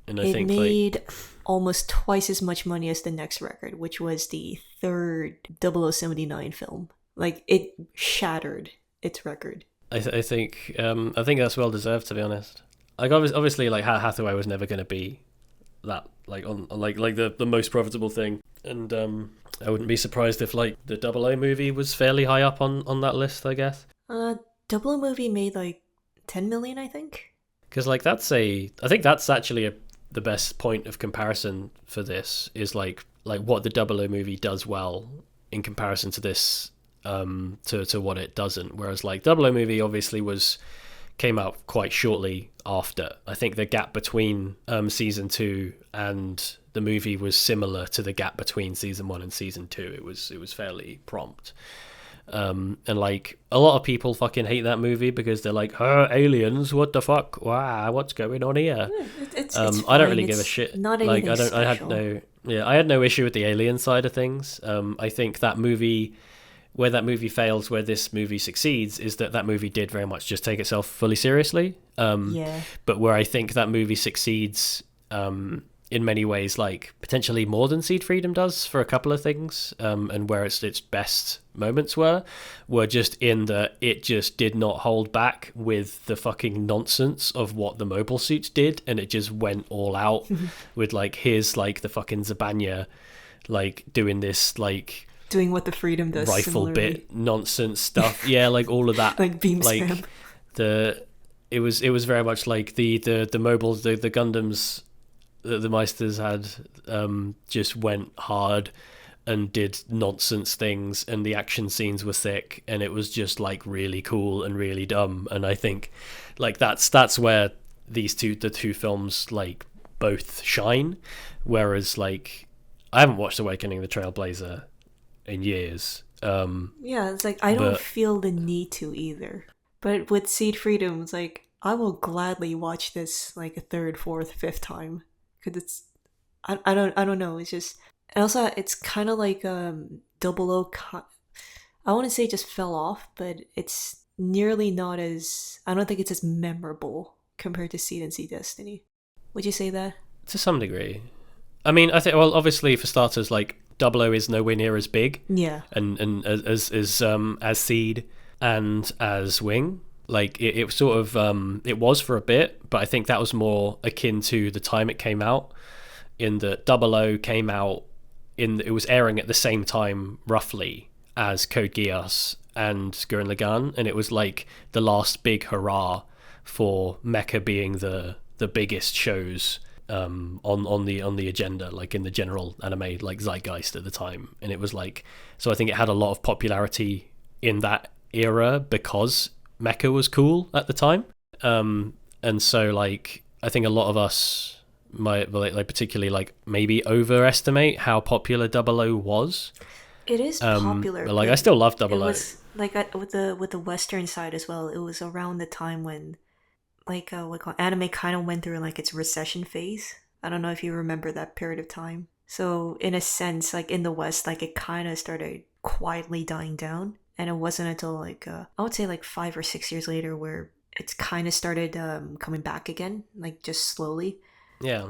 And I It think like made almost twice as much money as the next record, which was the third 0079 film. Like, it shattered its record. I think that's well deserved, to be honest. Like, obviously, like Hathaway was never gonna be that like on like the most profitable thing, and I wouldn't be surprised if like the Double O movie was fairly high up on that list, I guess. Double O movie made like 10 million, I think. Because like I think that's actually the best point of comparison for this is like what the Double O movie does well in comparison to this, to what it doesn't. Whereas like Double O movie obviously came out quite shortly after. I think the gap between season 2 and the movie was similar to the gap between season 1 and season 2. It was fairly prompt. And like a lot of people fucking hate that movie because they're like, aliens, what the fuck? Wow, what's going on here? It's I don't really give a shit. Not like anything special. I had no issue with the alien side of things. I think that movie, where that movie fails, where this movie succeeds, is that movie did very much just take itself fully seriously. Yeah. But where I think that movie succeeds, in many ways, like potentially more than Seed Freedom does for a couple of things, and where its best moments were just in that it just did not hold back with the fucking nonsense of what the mobile suits did, and it just went all out with like here's like the fucking Zabanya like doing this like Doing what the Freedom does rifle similarly. bit nonsense stuff. Yeah, like all of that. Like beam like spam. it was very much like the mobiles, the Gundams that the Meisters had, just went hard and did nonsense things, and the action scenes were thick, and it was just like really cool and really dumb. And I think like that's where the two films like both shine. Whereas like I haven't watched Awakening the Trailblazer in years. Yeah, it's like I don't feel the need to either. But with Seed Freedom, it's like I will gladly watch this like a third, fourth, fifth time because it's I don't know. It's just, and also it's kind of like Double O. I want to say it just fell off, but it's nearly not as, I don't think it's as memorable compared to Seed and Seed Destiny. Would you say that? To some degree. I mean, I think, well, obviously for starters, like Double O is nowhere near as big, Yeah. and as Seed and as Wing. Like it sort of it was for a bit, but I think that was more akin to the time it came out. In that Double O came out it was airing at the same time roughly as Code Geass and Gurren Lagann, and it was like the last big hurrah for Mecha being the biggest shows on the agenda, like in the general anime like zeitgeist at the time. And it was like, so I think it had a lot of popularity in that era because Mecha was cool at the time, and so like I think a lot of us might like particularly like maybe overestimate how popular Double O was. It is popular. But like I still love Double It O. was like with the Western side as well. It was around the time when like anime kind of went through like its recession phase. I don't know if you remember that period of time. So in a sense, like in the West, like it kind of started quietly dying down, and it wasn't until like I would say like 5 or 6 years later where it's kind of started coming back again, like just slowly. Yeah.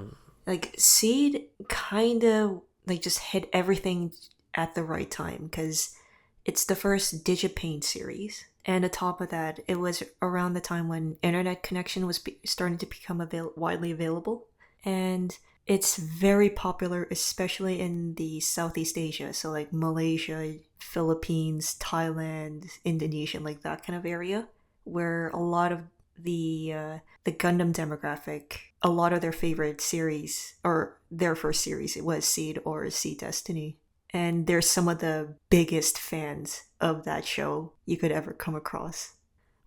Like Seed kind of like just hit everything at the right time because it's the first Digipaint series. And on top of that, it was around the time when internet connection was starting to become widely available. And it's very popular, especially in the Southeast Asia. So like Malaysia, Philippines, Thailand, Indonesia, like that kind of area, where a lot of the Gundam demographic, a lot of their favorite series, or their first series, it was Seed or Seed Destiny. And they're some of the biggest fans of that show you could ever come across.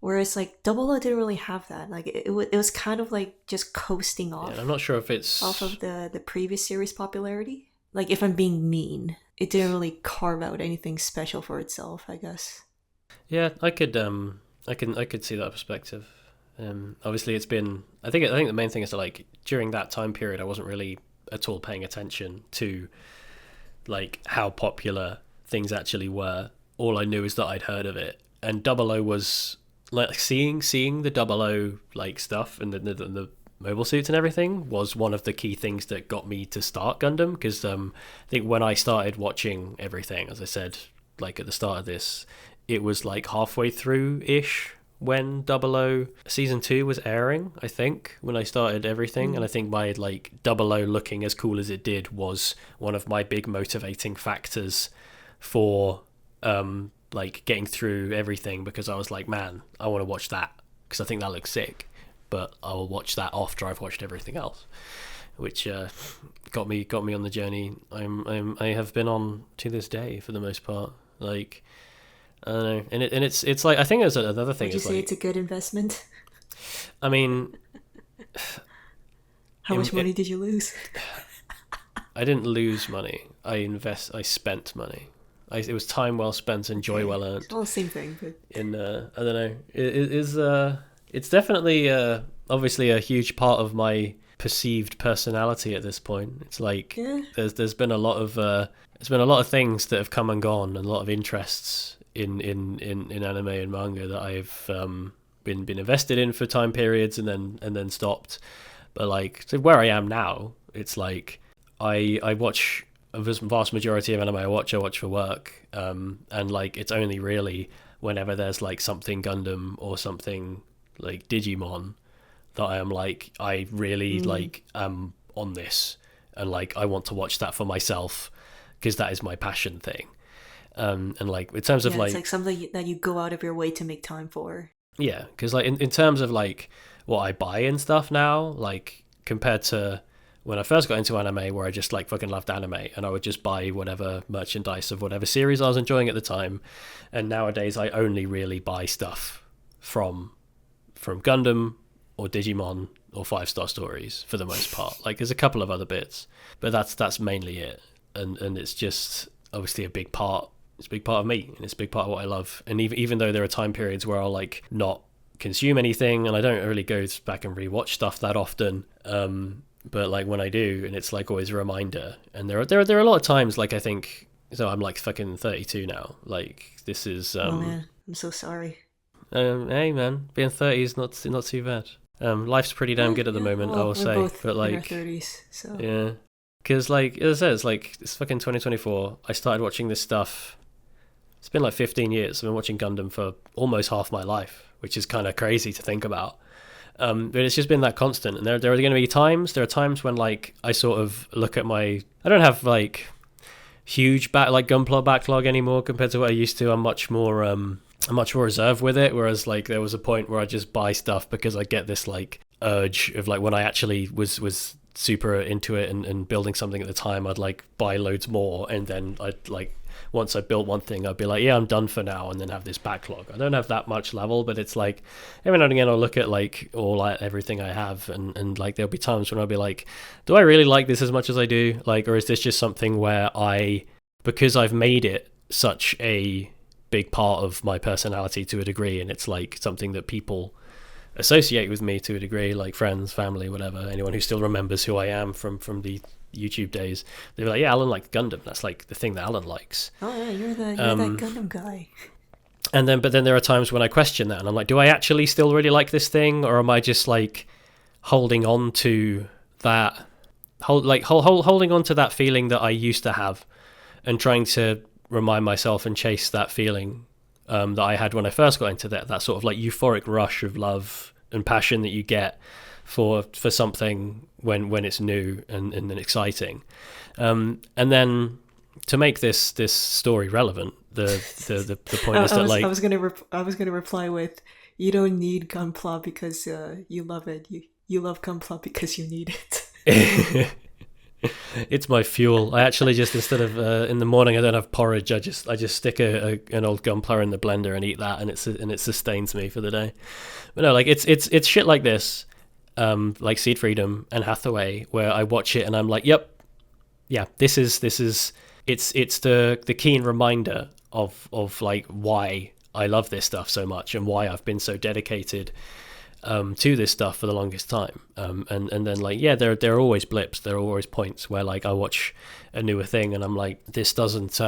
Whereas like Double O didn't really have that. Like it was kind of like just coasting off. Yeah, I'm not sure if it's off of the previous series popularity. Like if I'm being mean, it didn't really carve out anything special for itself, I guess. Yeah, I could see that perspective. Obviously it's been, I think the main thing is that like during that time period I wasn't really at all paying attention to like how popular things actually were. all I knew is that I'd heard of it. And Double O was like seeing the Double O like stuff and the mobile suits and everything was one of the key things that got me to start Gundam, because I think when I started watching everything, as I said, like at the start of this, it was like halfway through ish when Double O season 2 was airing, I think, when I started everything. And I think my like Double O looking as cool as it did was one of my big motivating factors for like getting through everything, because I was like, man, I want to watch that because I think that looks sick, but I'll watch that after I've watched everything else, which got me on the journey I have been on to this day for the most part. Like, I don't know, and it's like, I think there's another thing. Would you say it's a good investment? I mean, how much money did you lose? I didn't lose money. I spent money. It was time well spent and joy well earned. Well, same thing, but I don't know. It's definitely obviously a huge part of my perceived personality at this point. It's like there's been a lot of things that have come and gone, and a lot of interests in anime and manga that I've been invested in for time periods and then stopped. But like, so where I am now, it's like I watch a vast majority of anime I watch for work, and like it's only really whenever there's like something Gundam or something like Digimon that I am like, I really like am on this, and like I want to watch that for myself because that is my passion thing. And like in terms of like, it's like something that you go out of your way to make time for. Yeah, because like in terms of like what I buy and stuff now, like compared to when I first got into anime, where I just like fucking loved anime and I would just buy whatever merchandise of whatever series I was enjoying at the time, and nowadays I only really buy stuff from Gundam or Digimon or 5-star stories for the most part. Like there's a couple of other bits, but that's mainly it. And it's just obviously a big part. It's a big part of me, and it's a big part of what I love. And even though there are time periods where I'll like not consume anything and I don't really go back and rewatch stuff that often, but like when I do, and it's like always a reminder. And there are a lot of times, like I think, so I'm like fucking 32 now. Like this is oh man, I'm so sorry. Hey man, being 30 is not too bad. Life's pretty damn good at the moment, well, I will we're say. both but like in our 30s, so yeah, because like as I said, it's like it's fucking 2024. I started watching this stuff. It's been like 15 years. I've been watching Gundam for almost half my life, which is kind of crazy to think about. But it's just been that constant. And there are going to be times when like I sort of look at I don't have like huge Gunpla backlog anymore compared to what I used to. I'm much more reserved with it. Whereas like there was a point where I just buy stuff because I get this like urge of like, when I actually was super into it and building something at the time, I'd like buy loads more, and then I'd like, once I built one thing, I'd be like, yeah, I'm done for now, and then have this backlog. I don't have that much level, but it's like every now and again I'll look at like everything I have, and like there'll be times when I'll be like, do I really like this as much as I do? Like, or is this just something where because I've made it such a big part of my personality to a degree, and it's like something that people associate with me to a degree, like friends, family, whatever, anyone who still remembers who I am from the YouTube days, they're like, yeah, Alan liked Gundam. That's like the thing that Alan likes. oh yeah, you're that Gundam guy. But then there are times when I question that, and I'm like, do I actually still really like this thing, or am I just like holding on to that, holding on to that feeling that I used to have, and trying to remind myself and chase that feeling that I had when I first got into that sort of like euphoric rush of love and passion that you get for something when it's new and exciting, and then to make this story relevant, the point is that like I was gonna reply with, you don't need Gunpla because you love it. You love Gunpla because you need it. It's my fuel. I actually just, instead of in the morning I don't have porridge, I just stick an old Gunpla in the blender and eat that, and it sustains me for the day. But no, like it's shit like this, like SEED Freedom and Hathaway, where I watch it and I'm like, yep, yeah, this is it's the keen reminder of like why I love this stuff so much and why I've been so dedicated to this stuff for the longest time. And then like, yeah, there are always blips, there are always points where like I watch a newer thing and I'm like, this doesn't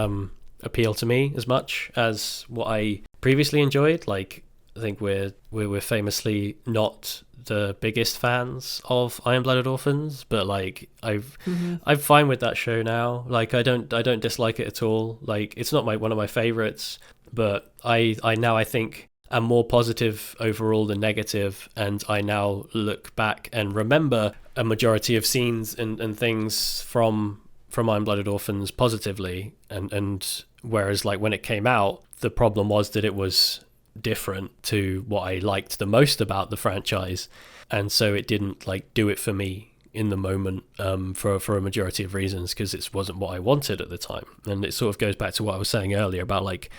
appeal to me as much as what I previously enjoyed. Like, I think we're famously not the biggest fans of Iron-Blooded Orphans, but like I'm fine with that show now. Like, I don't dislike it at all. Like, it's not one of my favorites, but I now, I think, am more positive overall than negative, and I now look back and remember a majority of scenes and things from Iron-Blooded Orphans positively, and whereas like when it came out, the problem was that it was different to what I liked the most about the franchise, and so it didn't like do it for me in the moment, for a majority of reasons, because it wasn't what I wanted at the time. And it sort of goes back to what I was saying earlier about like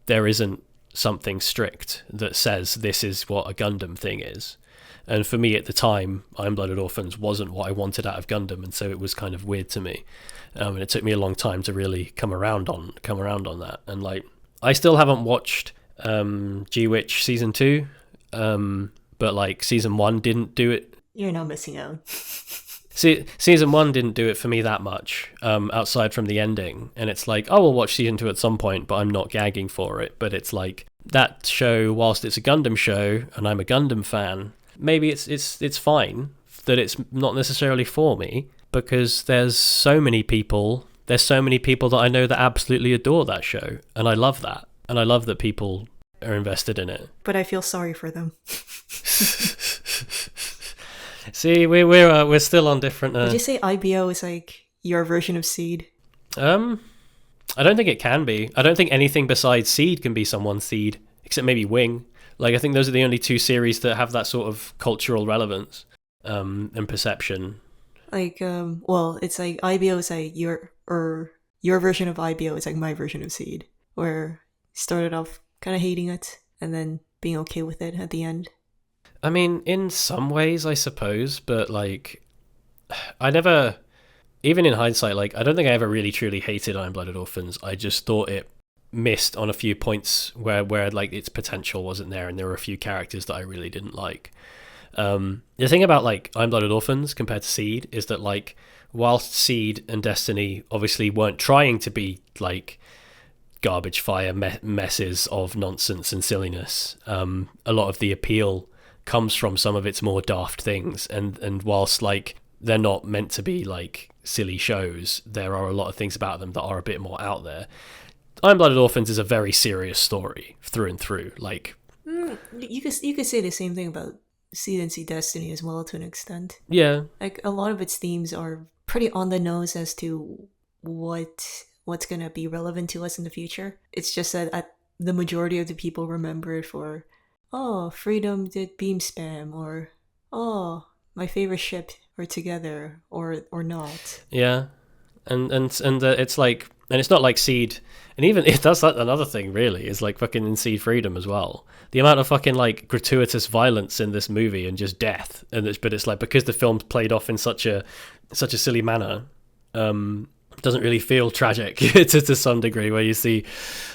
there isn't something strict that says this is what a Gundam thing is. And for me at the time, Iron-Blooded Orphans wasn't what I wanted out of Gundam, and so it was kind of weird to me. And it took me a long time to really come around on that. And like, I still haven't watched G-Witch season 2, but like season 1 didn't do it. You're not missing out. See, season 1 didn't do it for me that much, outside from the ending. And it's like, oh, we'll watch season 2 at some point, but I'm not gagging for it. But it's like, that show, whilst it's a Gundam show and I'm a Gundam fan, maybe it's fine that it's not necessarily for me, because there's so many people that I know that absolutely adore that show, and I love that, and I love that people are invested in it. But I feel sorry for them. See, we're still on different. Would you say IBO is like your version of SEED? I don't think it can be. I don't think anything besides SEED can be someone's SEED, except maybe Wing. Like, I think those are the only two series that have that sort of cultural relevance, and perception. Like, well, it's like IBO is like your version of IBO is like my version of SEED, where started off kind of hating it and then being okay with it at the end. I mean, in some ways, I suppose, but like, I never, even in hindsight, like, I don't think I ever really truly hated Iron-Blooded Orphans. I just thought it missed on a few points where like its potential wasn't there, and there were a few characters that I really didn't like. The thing about like Iron-Blooded Orphans compared to SEED is that like, whilst SEED and Destiny obviously weren't trying to be like garbage fire messes of nonsense and silliness, a lot of the appeal comes from some of its more daft things, and whilst like they're not meant to be like silly shows, there are a lot of things about them that are a bit more out there. Iron-Blooded Orphans is a very serious story through and through. Like, you could say the same thing about SEED and SEED Destiny as well, to an extent. Yeah, like a lot of its themes are pretty on the nose as to what's gonna be relevant to us in the future. It's just that the majority of the people remember it for, oh, Freedom did beam spam, or oh, my favorite ship are together, or not. Yeah, and it's like, and it's not like SEED, and even that's like another thing really, is like fucking in SEED Freedom as well. The amount of fucking like gratuitous violence in this movie and just death, but it's like, because the film's played off in such a silly manner, doesn't really feel tragic to some degree, where you see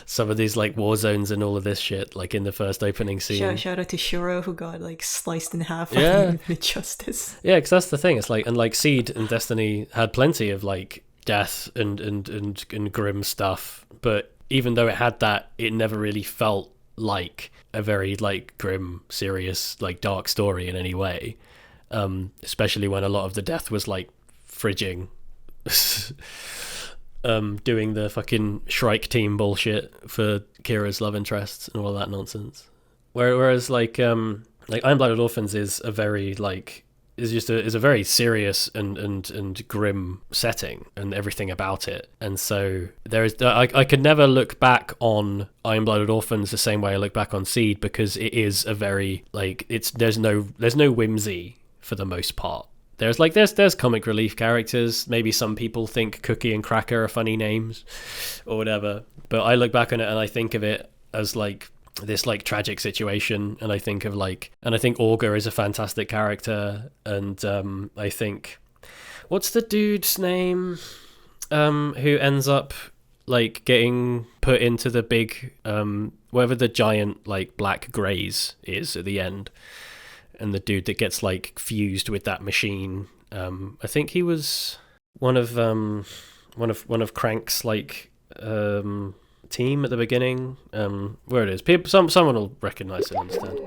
some of these like war zones and all of this shit, like in the first opening scene. Shout out to Shuro, who got like sliced in half. Yeah, with justice. Yeah, because that's the thing. It's like, and like SEED and Destiny had plenty of like death and grim stuff, but even though it had that, it never really felt like a very like grim, serious, like dark story in any way. Especially when a lot of the death was like fridging. Doing the fucking Shrike team bullshit for Kira's love interests and all that nonsense. Whereas like Iron-Blooded Orphans is a very like is a very serious and grim setting and everything about it. And so I could never look back on Iron-Blooded Orphans the same way I look back on SEED, because it is a very like, there's no whimsy for the most part. There's comic relief characters. Maybe some people think Cookie and Cracker are funny names or whatever, but I look back on it and I think of it as like this like tragic situation, and I think Augur is a fantastic character, and I think, what's the dude's name who ends up like getting put into the big whatever the giant like black graze is at the end, and the dude that gets like fused with that machine. I think he was one of Crank's like team at the beginning. Where it is, someone will recognize and understand.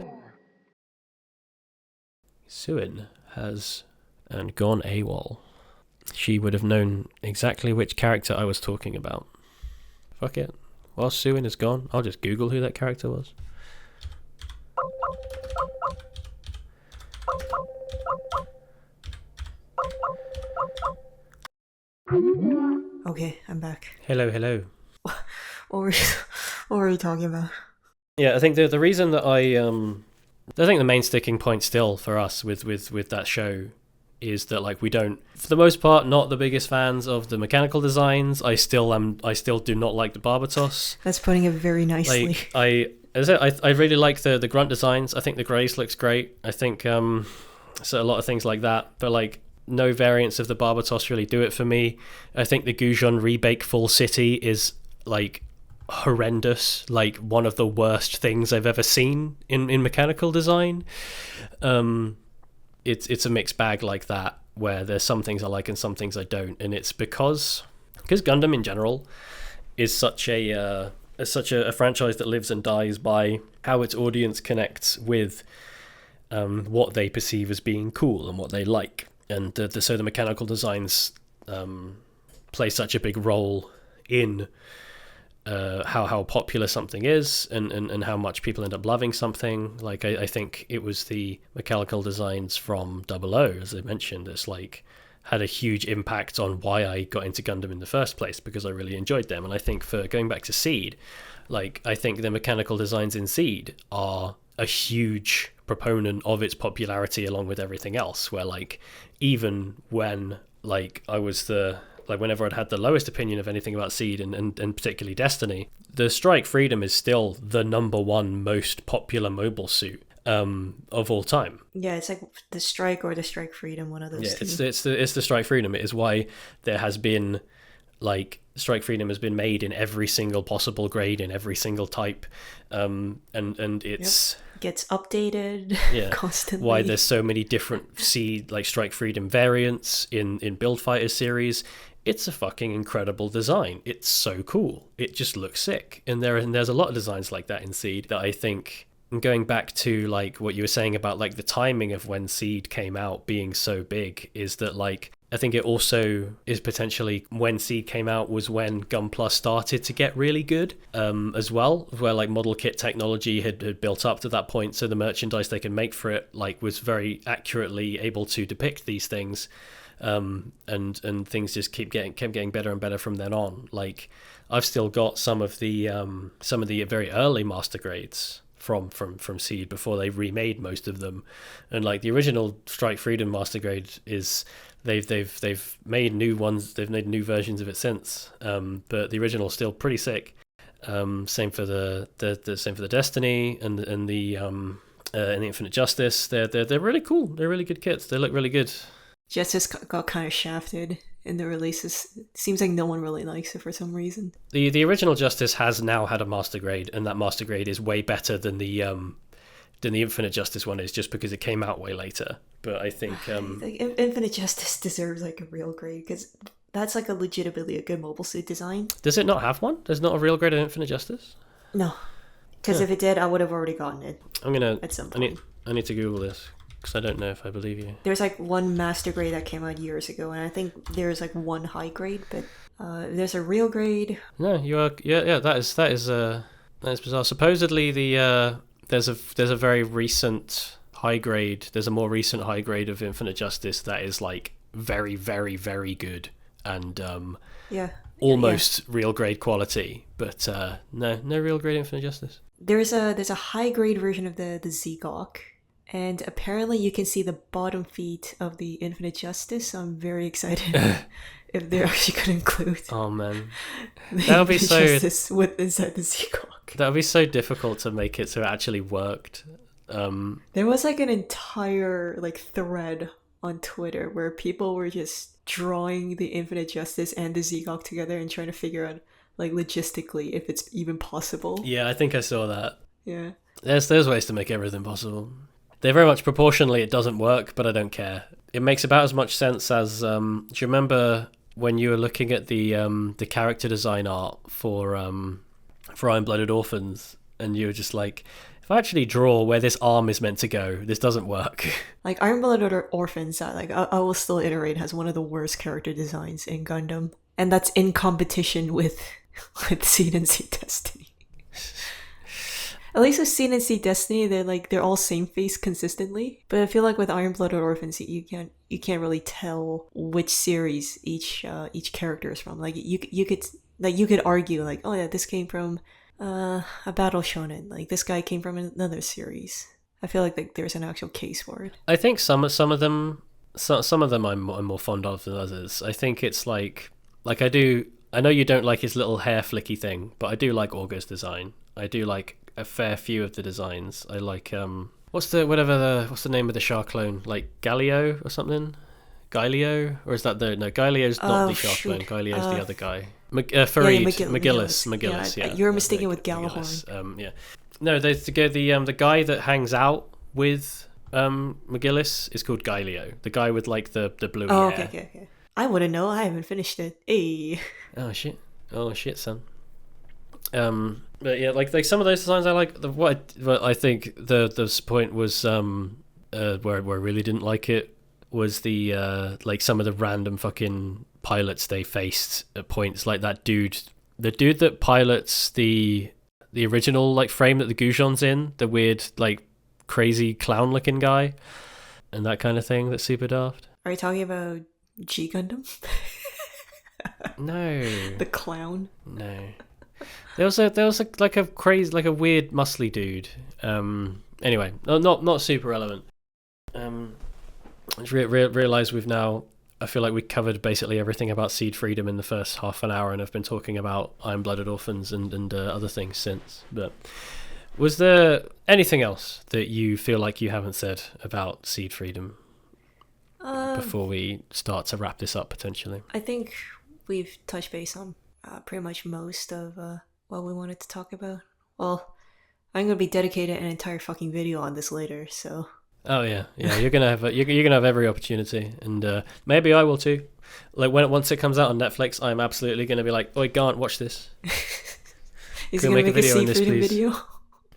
Suin has gone AWOL. She would have known exactly which character I was talking about. Fuck it. While Suin is gone, I'll just Google who that character was. Okay, I'm back. Hello. What were you talking about? Yeah, I think the reason that I think the main sticking point still for us with that show is that like we don't, for the most part, not the biggest fans of the mechanical designs. I still do not like the Barbatos. That's putting it very nicely. Like I really like the grunt designs. I think the Grace looks great. I think so a lot of things like that, but like no variants of the Barbatos really do it for me. I think the Gujon Rebake Full City is like horrendous, like one of the worst things I've ever seen in mechanical design. It's a mixed bag like that, where there's some things I like and some things I don't, and it's because Gundam in general is such a franchise that lives and dies by how its audience connects with what they perceive as being cool and what they like, and so the mechanical designs play such a big role in how popular something is and how much people end up loving something. Like I think it was the mechanical designs from 00, as I mentioned, that's like had a huge impact on why I got into Gundam in the first place, because I really enjoyed them. And I think for going back to SEED, like I think the mechanical designs in SEED are a huge proponent of its popularity along with everything else, where like even when like I was whenever I'd had the lowest opinion of anything about SEED and particularly Destiny, the Strike Freedom is still the #1 most popular mobile suit of all time. Yeah, it's like the Strike or the Strike Freedom, one of those two. It's the Strike Freedom. It is why there has been like Strike Freedom has been made in every single possible grade, in every single type, and it's gets updated constantly. Why there's so many different SEED like Strike Freedom variants in Build Fighters series. It's a fucking incredible design. It's so cool. It just looks sick. And there's a lot of designs like that in SEED that I think, going back to like what you were saying about like the timing of when SEED came out being so big, is that like I think it also is potentially when SEED came out was when Gunpla started to get really good as well, where like model kit technology had built up to that point, so the merchandise they can make for it like was very accurately able to depict these things. And things just kept getting better and better from then on. Like I've still got some of the very early master grades from SEED before they remade most of them, and like the original Strike Freedom master grade is they've made new ones, they've made new versions of it since, but the original's still pretty sick. Same for the same for the Destiny and the Infinite Justice. They're really cool. They're really good kits. They look really good. Justice got kind of shafted in the releases. It seems like no one really likes it for some reason. The original Justice has now had a master grade, and that master grade is way better than the Infinite Justice one is, just because it came out way later. But I think Infinite Justice deserves like a real grade, because that's like legitimately a good mobile suit design. Does it not have one? There's not a real grade of Infinite Justice? No, because if it did, I would have already gotten it. At some point. I need to Google this, because I don't know if I believe you. There's like one master grade that came out years ago, and I think there's like one high grade, but there's a real grade. No, you are. Yeah. That is bizarre. Supposedly there's a very recent high grade. There's a more recent high grade of Infinite Justice that is like very, very, very good and almost real grade quality. But no real grade Infinite Justice. There's a high grade version of the Zegok. And apparently you can see the bottom feet of the Infinite Justice, so I'm very excited if they're actually going to include. Oh man, that would be so. Justice inside the Zegok. That would be so difficult to make it so it actually worked. There was like an entire like thread on Twitter where people were just drawing the Infinite Justice and the Zegok together and trying to figure out like logistically if it's even possible. Yeah, I think I saw that. Yeah. There's ways to make everything possible. They're very much proportionally, it doesn't work, but I don't care. It makes about as much sense as, do you remember when you were looking at the character design art for Iron-Blooded Orphans, and you were just like, if I actually draw where this arm is meant to go, this doesn't work. Like Iron-Blooded Orphans, I will still iterate, has one of the worst character designs in Gundam, and that's in competition with SEED and SEED Destiny. At least with SEED and SEED Destiny, they're all same face consistently. But I feel like with Iron-Blooded Orphans, you can't really tell which series each character is from. Like you could argue like, oh yeah, this came from a battle shonen. Like this guy came from another series. I feel like there's an actual case for it. I think some of them I'm more fond of than others. I think it's like I know you don't like his little hair flicky thing, but I do like Augur's design. I do like a fair few of the designs. I like what's the name of the Shah clone? Like Galio or something? Gailio? Or is that Gailio's not the Shah clone. Gailio's the other guy. Farid, McGillis. Yeah, you're mistaken with Galahorn. Yeah. No, the guy that hangs out with McGillis is called Gailio. The guy with like the bluey hair. Okay. I wouldn't know. I haven't finished it. Hey. Oh shit, son. But yeah, like some of those designs I like. What I think the point was where I really didn't like it was the like some of the random fucking pilots they faced at points, like the dude that pilots the original like frame that the Guzhon's in, the weird like crazy clown looking guy, and that kind of thing. That's super daft. Are you talking about G Gundam? No. The clown? No. There was like a crazy, like a weird muscly dude. Anyway, not super relevant. I just realised I feel like we covered basically everything about SEED Freedom in the first half an hour, and I've been talking about Iron-Blooded Orphans and other things since. But was there anything else that you feel like you haven't said about SEED Freedom before we start to wrap this up potentially? I think we've touched base on pretty much most of what we wanted to talk about. Well, I'm gonna be dedicated an entire fucking video on this later, so. Oh yeah. You're gonna have every opportunity, and maybe I will too. Like once it comes out on Netflix, I'm absolutely gonna be like, "Oi, Gant, watch this." Is he gonna make a SEED Freedom video?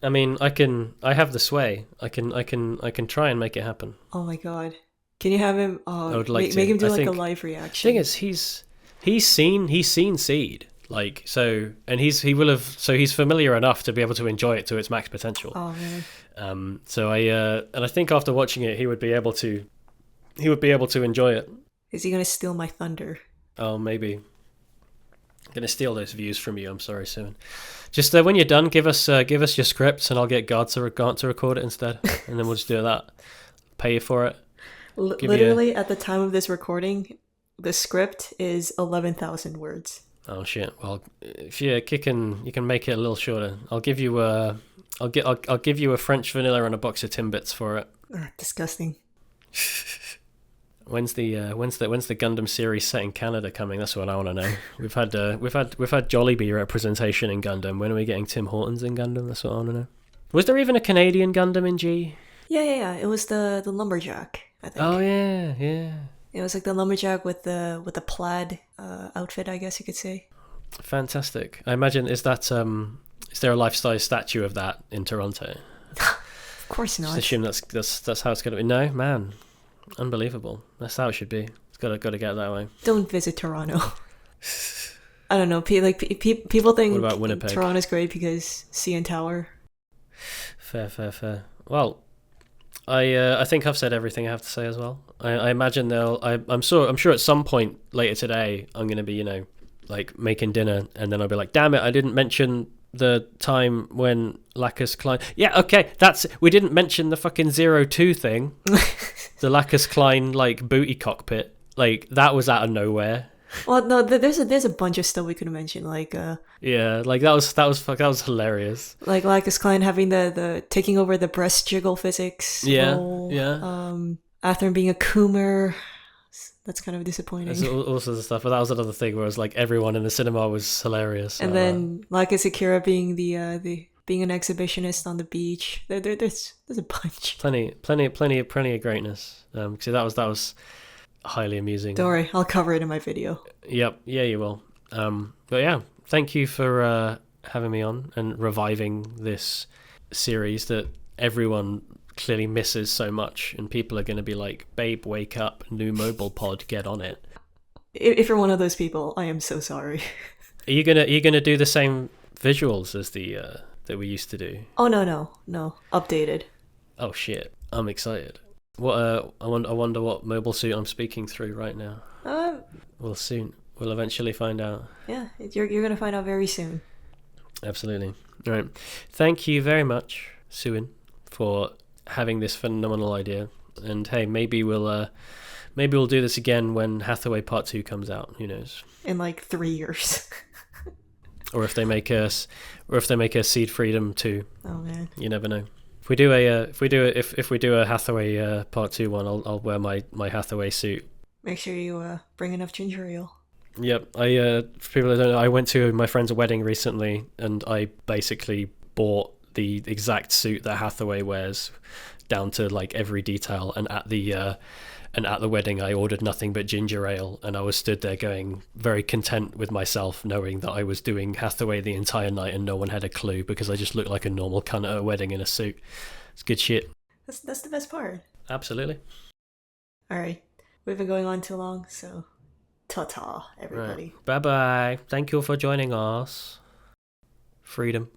I mean, I have the sway. I can try and make it happen. Oh my god! Can you have him? I would like make to. him do like a live reaction. The thing is, he's seen SEED. Like he's familiar enough to be able to enjoy it to its max potential. Oh man. I think after watching it, he would be able to enjoy it. Is he gonna steal my thunder? Oh, maybe. I'm gonna steal those views from you. I'm sorry, soon. Just when you're done, give us your scripts, and I'll get Gant to record it instead, and then we'll just do that. Pay you for it. Literally, at the time of this recording, the script is 11,000 words. Oh shit! Well, if you're kicking, you can make it a little shorter. I'll give you I'll give you a French vanilla and a box of Timbits for it. Disgusting. When's the Gundam series set in Canada coming? That's what I want to know. We've had Jollibee representation in Gundam. When are we getting Tim Hortons in Gundam? That's what I want to know. Was there even a Canadian Gundam in G? Yeah. It was the lumberjack, I think. Oh yeah. It was like the lumberjack with the plaid outfit, I guess you could say. Fantastic. I imagine is there a life-size statue of that in Toronto? Of course not. Just assume that's how it's going to be. No, man, unbelievable. That's how it should be. It's got to get that way. Don't visit Toronto. I don't know. People think what about Winnipeg? Toronto's great because CN Tower. Fair. Well, I think I've said everything I have to say as well. I imagine I'm sure at some point later today I'm going to be like making dinner, and then I'll be like, damn it, I didn't mention the time when Lacus Klein. Yeah, okay, we didn't mention the fucking 02 thing. The Lacus Klein like booty cockpit, like that was out of nowhere. Well, no, there's a bunch of stuff we could mention, like yeah, like that was hilarious. Like Lacus Klein having the taking over the breast jiggle physics. Yeah, role. yeah. After him being a coomer, that's kind of disappointing. There's all sorts of stuff, but that was another thing where it was like everyone in the cinema was hilarious. And then Lacus Akira being the being an exhibitionist on the beach. There's a bunch. Plenty of greatness. See, that was highly amusing. Don't worry, I'll cover it in my video. Yep, yeah, you will. But yeah, thank you for having me on and reviving this series that everyone clearly misses so much, and people are going to be like, "Babe, wake up! New mobile pod, get on it." If you're one of those people, I am so sorry. Are you gonna do the same visuals as the that we used to do? Oh no, updated. Oh shit, I'm excited. What I wonder what mobile suit I'm speaking through right now. We'll eventually find out. Yeah, you're gonna find out very soon. Absolutely. All right. Thank you very much, Suin, for having this phenomenal idea. And hey, maybe we'll do this again when Hathaway Part 2 comes out. Who knows? In like 3 years. Or if they make a SEED Freedom 2. Oh man. You never know. If we do a Hathaway Part 2 one, I'll wear my Hathaway suit. Make sure you bring enough ginger ale. Yep. For people that don't know, I went to my friend's wedding recently, and I basically bought the exact suit that Hathaway wears, down to like every detail. And at the wedding, I ordered nothing but ginger ale, and I was stood there going very content with myself, knowing that I was doing Hathaway the entire night, and no one had a clue because I just looked like a normal cunt at a wedding in a suit. It's good shit. That's the best part. Absolutely. All right, we've been going on too long, so ta-ta, everybody. Right. Bye-bye. Thank you for joining us. Freedom.